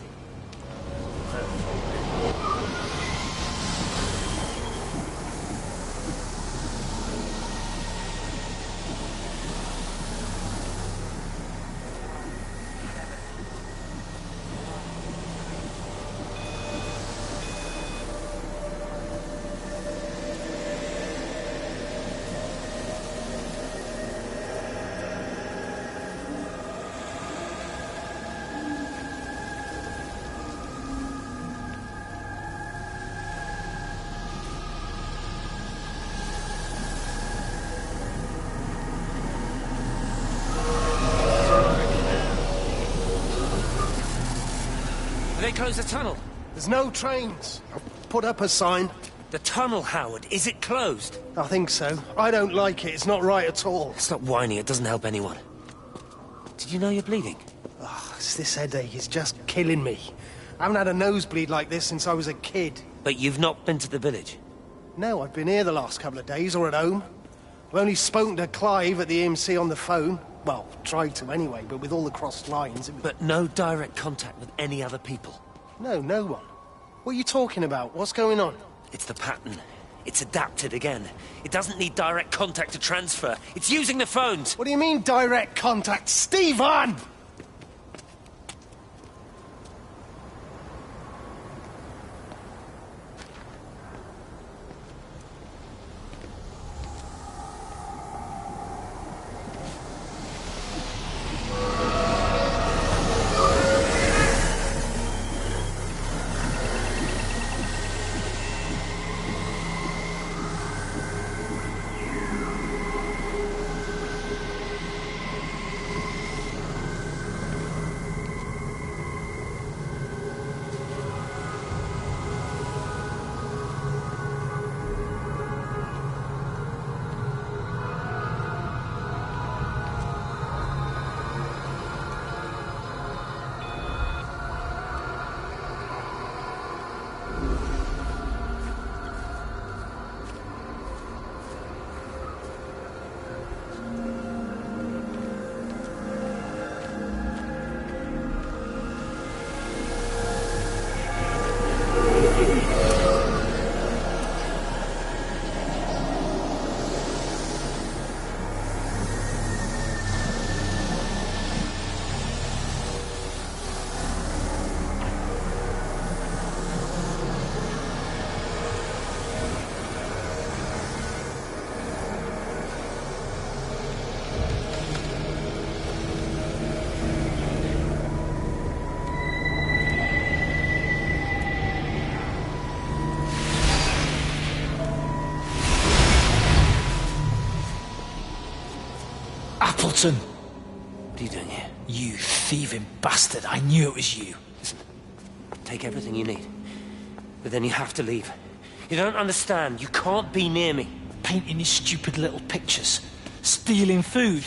They closed the tunnel. There's no trains. I've put up a sign. The tunnel, Howard, is it closed? I think so. I don't like it. It's not right at all. Stop whining, it doesn't help anyone. Did you know you're bleeding? Oh, it's this headache. It's just killing me. I haven't had a nosebleed like this since I was a kid. But you've not been to the village? No, I've been here the last couple of days, or at home. I've only spoken to Clive at the EMC on the phone. Well, tried to anyway, but with all the crossed lines... But no direct contact with any other people? No, no one. What are you talking about? What's going on? It's the pattern. It's adapted again. It doesn't need direct contact to transfer. It's using the phones. What do you mean, direct contact? Stephen! Appleton! What are you doing here? You thieving bastard. I knew it was you. Listen, take everything you need. But then you have to leave. You don't understand. You can't be near me. Painting these stupid little pictures. Stealing food.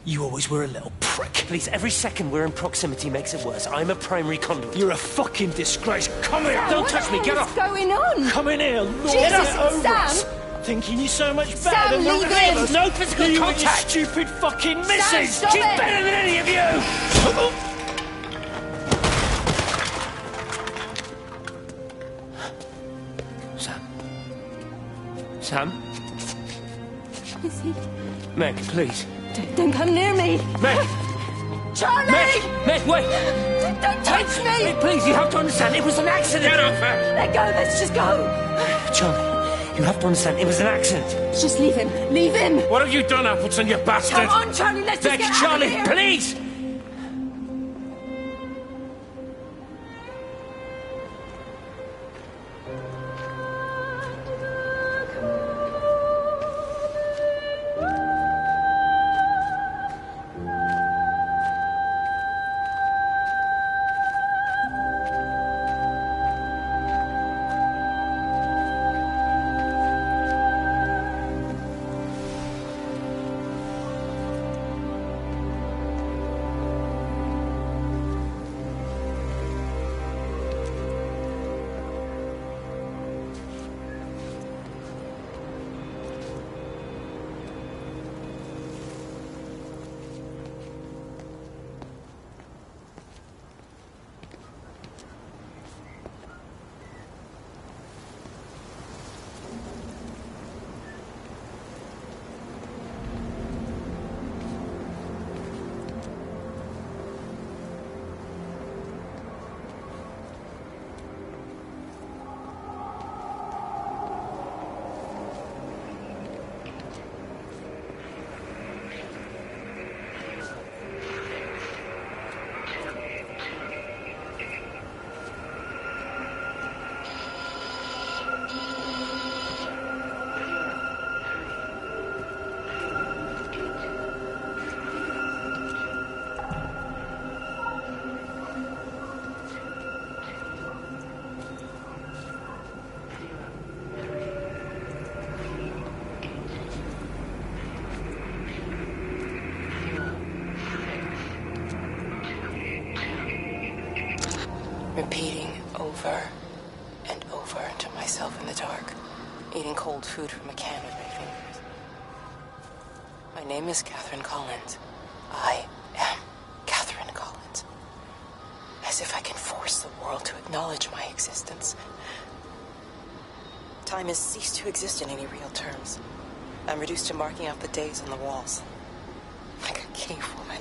You always were a little prick. Please, every second we're in proximity makes it worse. I'm a primary conduit. You're a fucking disgrace. Come here! Don't touch me! Get off! What's going on? Come in here, Lord! Jesus, Get over Sam! us. Thinking you're so much better Sam, than the leave three of him. us. No physical you contact! And your stupid fucking missus! stop She's it. better than any of you! Sam? Is he? Meg, please. Don't come near me! Meg! Charlie! Meg, wait! Don't touch me! Meg, please, you have to understand, it was an accident! Get off her! Let go, let's just go! Charlie, you have to understand, it was an accident. Just leave him, leave him! What have you done, Appleton, you bastard? Come on, Charlie, let's just Meg, get Charlie, out of here! please! Repeating over and over to myself in the dark, eating cold food from a can with my fingers. My name is Catherine Collins. I am Catherine Collins. As if I can force the world to acknowledge my existence. Time has ceased to exist in any real terms. I'm reduced to marking out the days on the walls. Like a cave woman.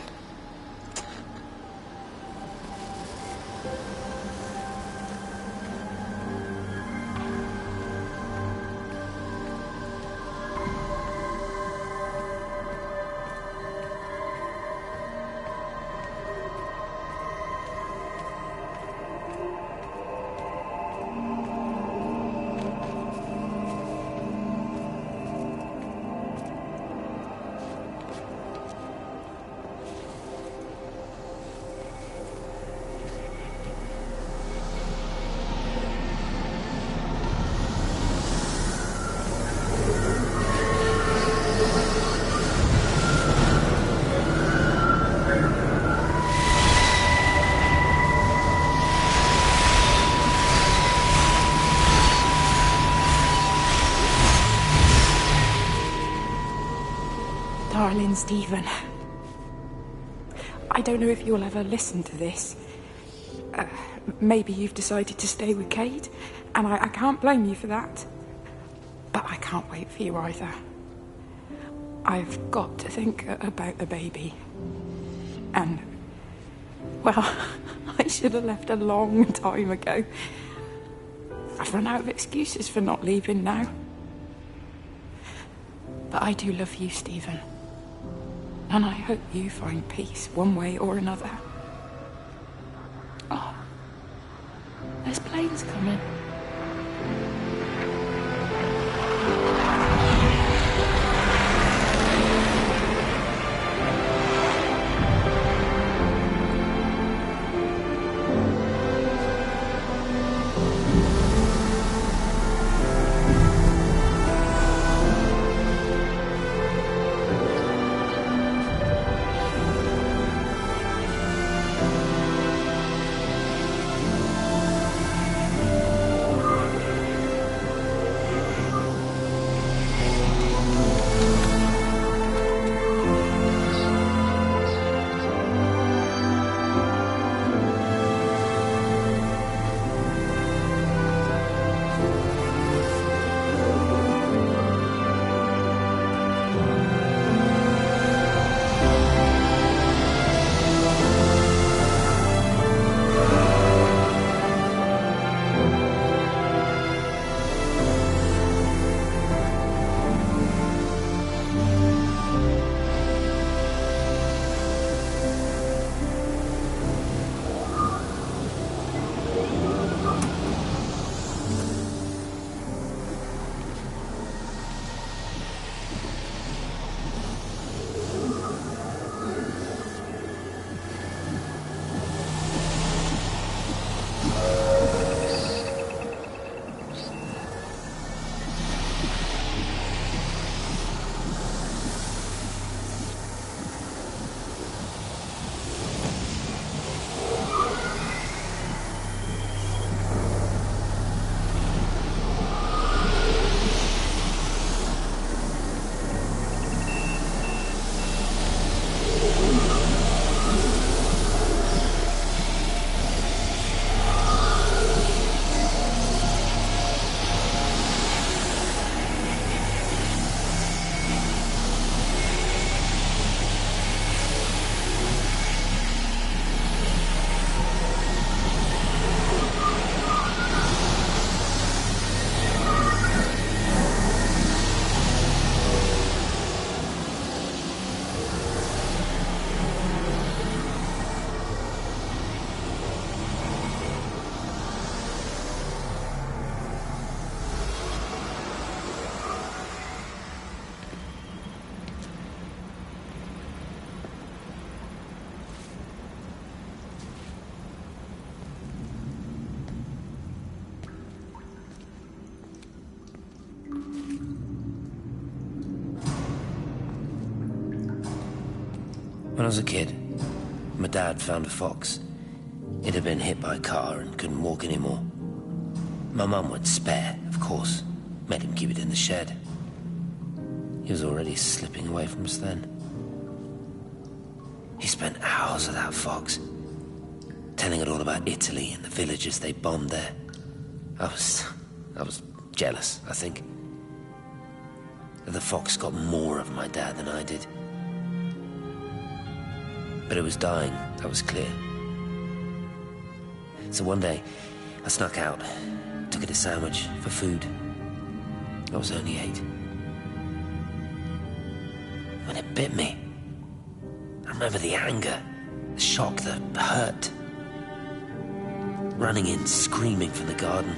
Darling Stephen, I don't know if you'll ever listen to this. Maybe you've decided to stay with Kate, and I can't blame you for that. But I can't wait for you either. I've got to think about the baby. And, well, I should have left a long time ago. I've run out of excuses for not leaving now. But I do love you, Stephen. And I hope you find peace one way or another. Oh, there's planes coming. When I was a kid, my dad found a fox. It had been hit by a car and couldn't walk anymore. My mum would spare, of course. Made him keep it in the shed. He was already slipping away from us then. He spent hours with that fox, telling it all about Italy and the villages they bombed there. I was jealous, I think. The fox got more of my dad than I did. But it was dying, that was clear. So one day, I snuck out, took it a sandwich for food. I was only 8. When it bit me, I remember the anger, the shock, the hurt. Running in, screaming from the garden,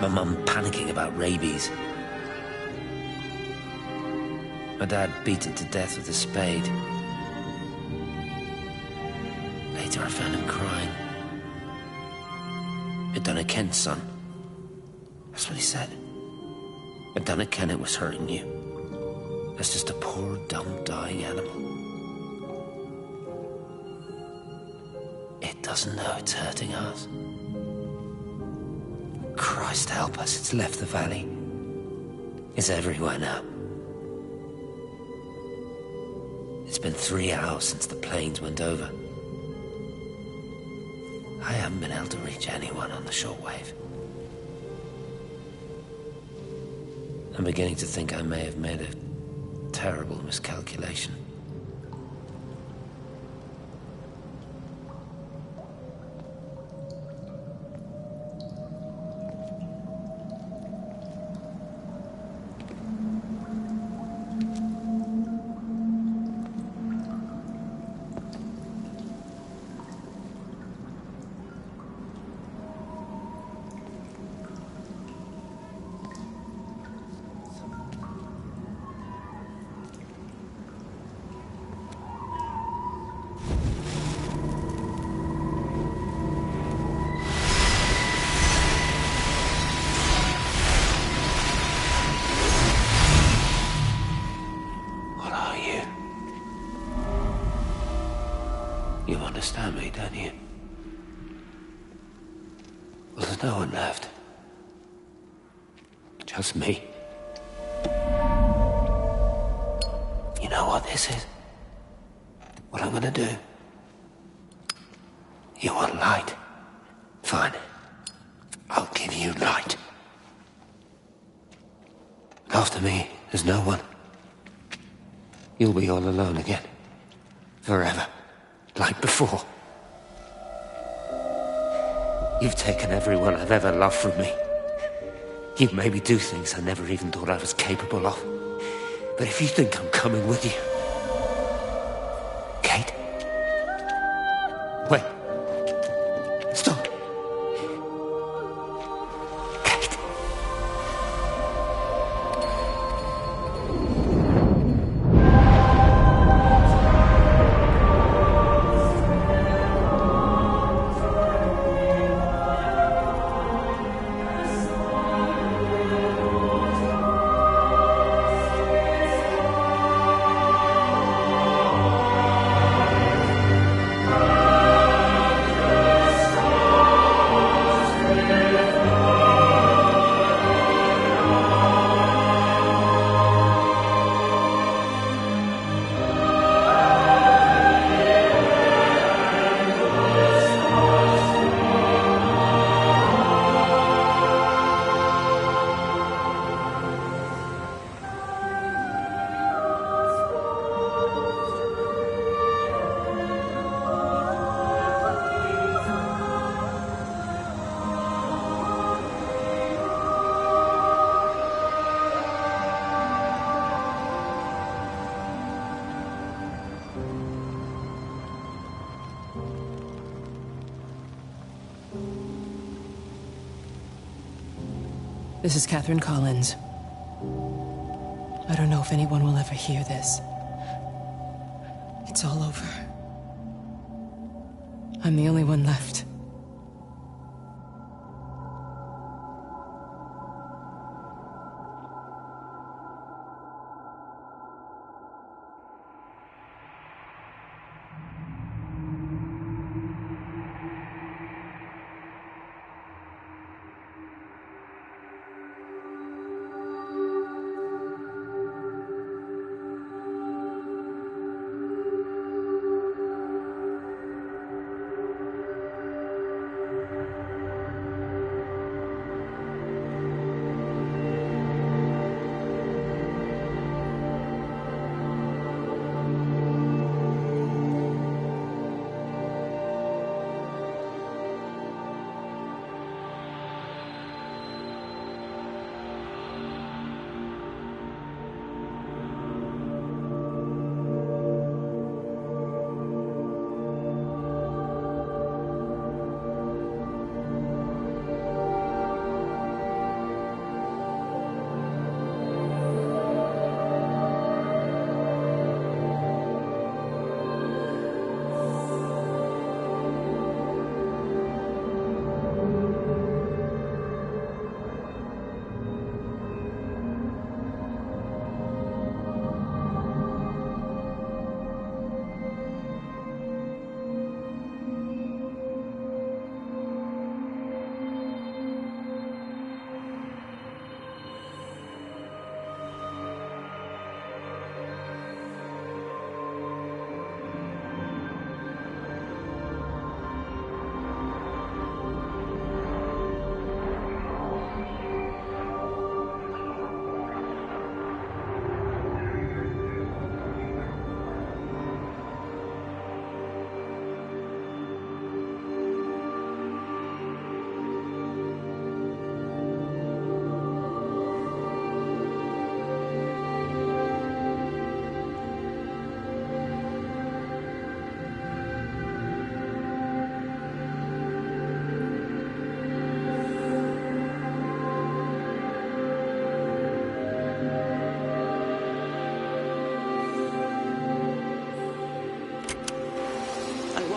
my mum panicking about rabies. My dad beat it to death with a spade. Later I found him crying. I'd done it, Ken's son. That's what he said. I'd done it, Ken, it was hurting you. As just a poor, dumb, dying animal. It doesn't know it's hurting us. Christ help us, it's left the valley. It's everywhere now. It's been 3 hours since the planes went over. I haven't been able to reach anyone on the shortwave. I'm beginning to think I may have made a terrible miscalculation. You understand me, don't you? Well, there's no one left. Just me. You know what this is? What I'm gonna do? You want light? Fine. I'll give you light. After me, there's no one. You'll be all alone again. Forever. Like before. You've taken everyone I've ever loved from me. You've made me do things I never even thought I was capable of. But if you think I'm coming with you... Kate? Wait. Stop. Kate. This is Catherine Collins. I don't know if anyone will ever hear this. It's all over. I'm the only one left.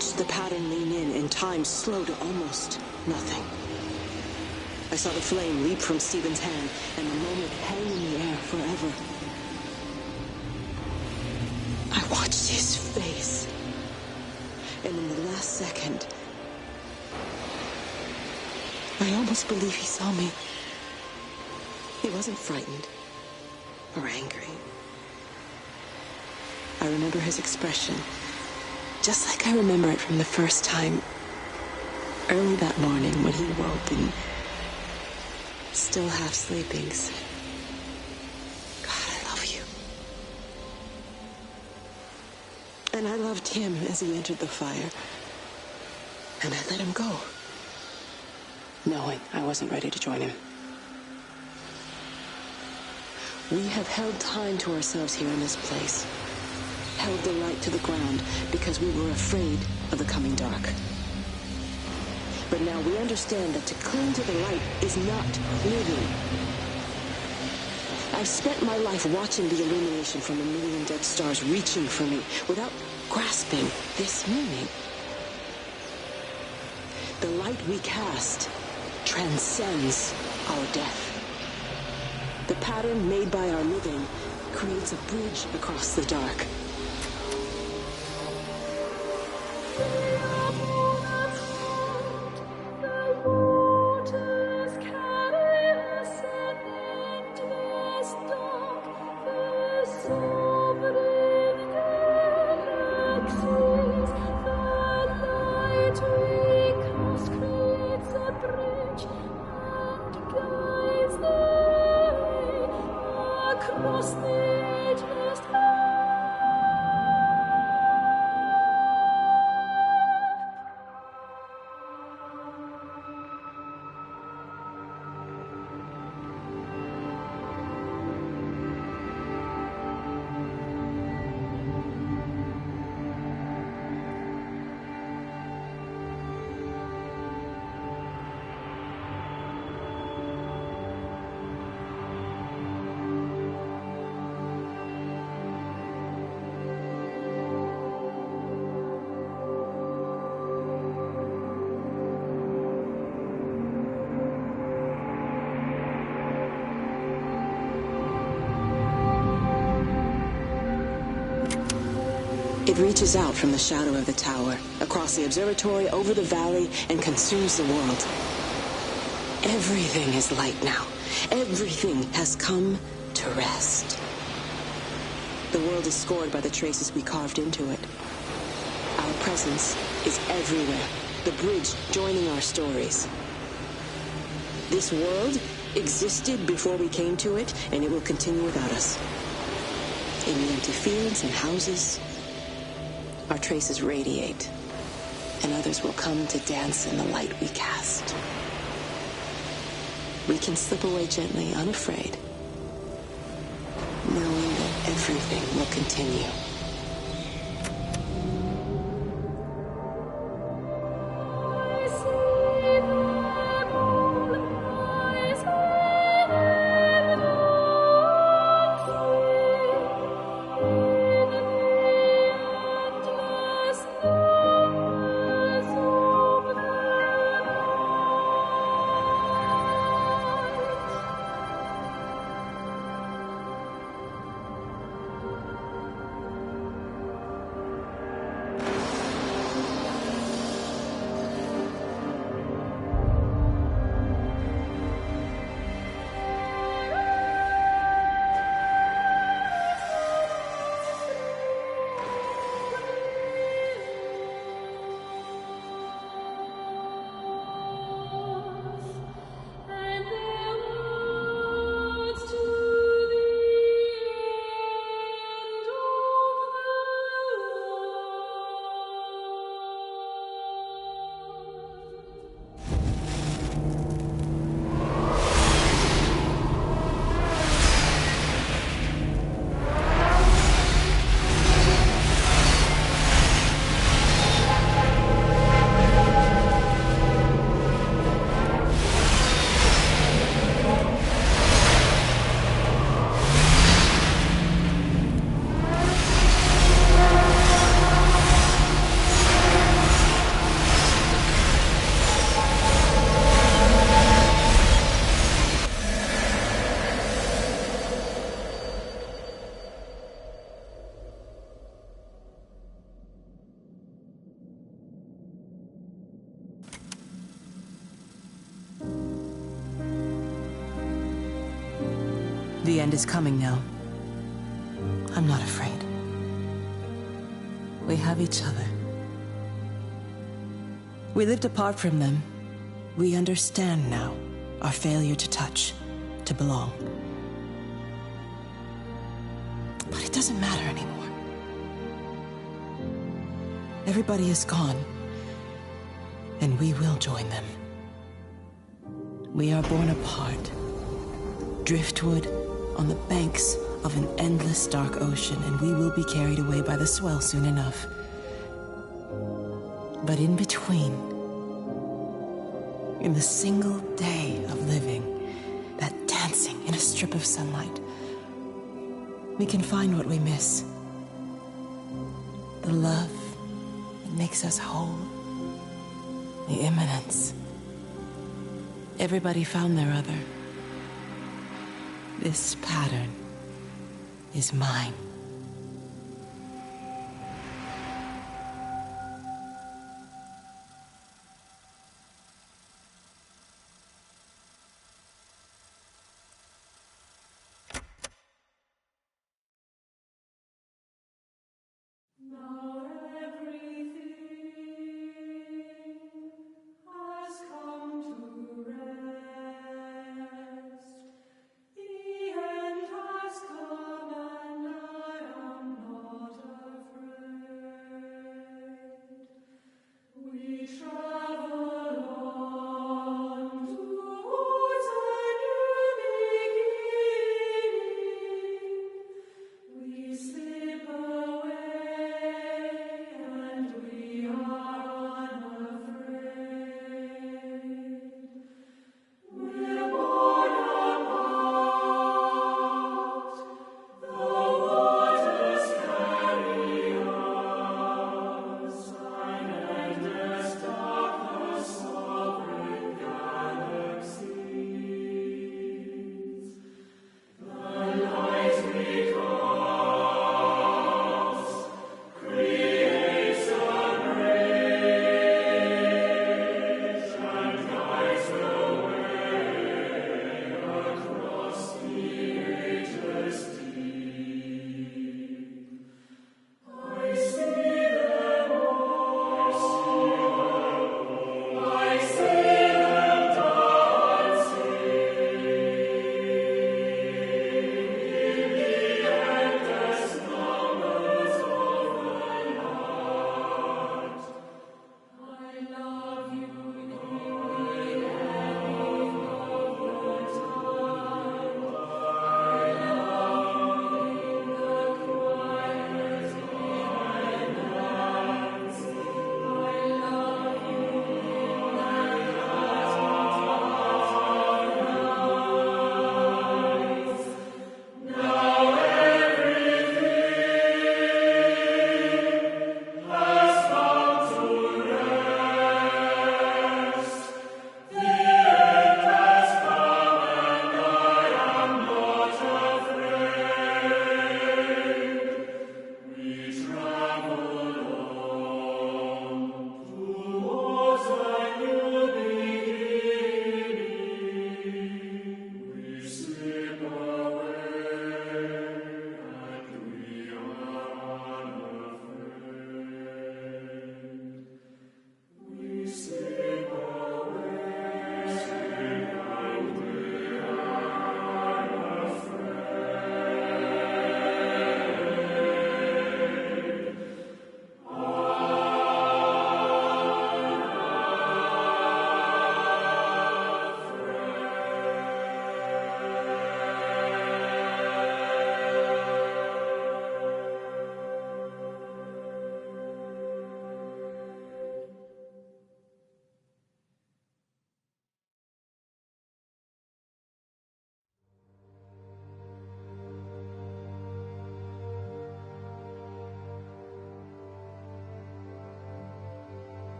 watched the pattern lean in and time slow to almost nothing. I saw the flame leap from Stephen's hand and the moment hang in the air forever. I watched his face. And in the last second, I almost believe he saw me. He wasn't frightened or angry. I remember his expression, just like I remember it from the first time, early that morning when he woke and, still half sleeping, said, "God, I love you." And I loved him as he entered the fire, and I let him go, knowing I wasn't ready to join him. We have held time to ourselves here in this place, held the light to the ground because we were afraid of the coming dark. But now we understand that to cling to the light is not living. I've spent my life watching the illumination from a million dead stars reaching for me without grasping this meaning. The light we cast transcends our death. The pattern made by our living creates a bridge across the dark. It reaches out from the shadow of the tower, across the observatory, over the valley, and consumes the world. Everything is light now. Everything has come to rest. The world is scored by the traces we carved into it. Our presence is everywhere, the bridge joining our stories. This world existed before we came to it, and it will continue without us. In the empty fields and houses, our traces radiate, and others will come to dance in the light we cast. We can slip away gently, unafraid, knowing that everything will continue. The end is coming now. I'm not afraid. We have each other. We lived apart from them. We understand now our failure to touch, to belong. But it doesn't matter anymore. Everybody is gone, and we will join them. We are born apart, driftwood on the banks of an endless dark ocean, and we will be carried away by the swell soon enough. But in between, in the single day of living, that dancing in a strip of sunlight, we can find what we miss. The love that makes us whole. The imminence. Everybody found their other. This pattern is mine.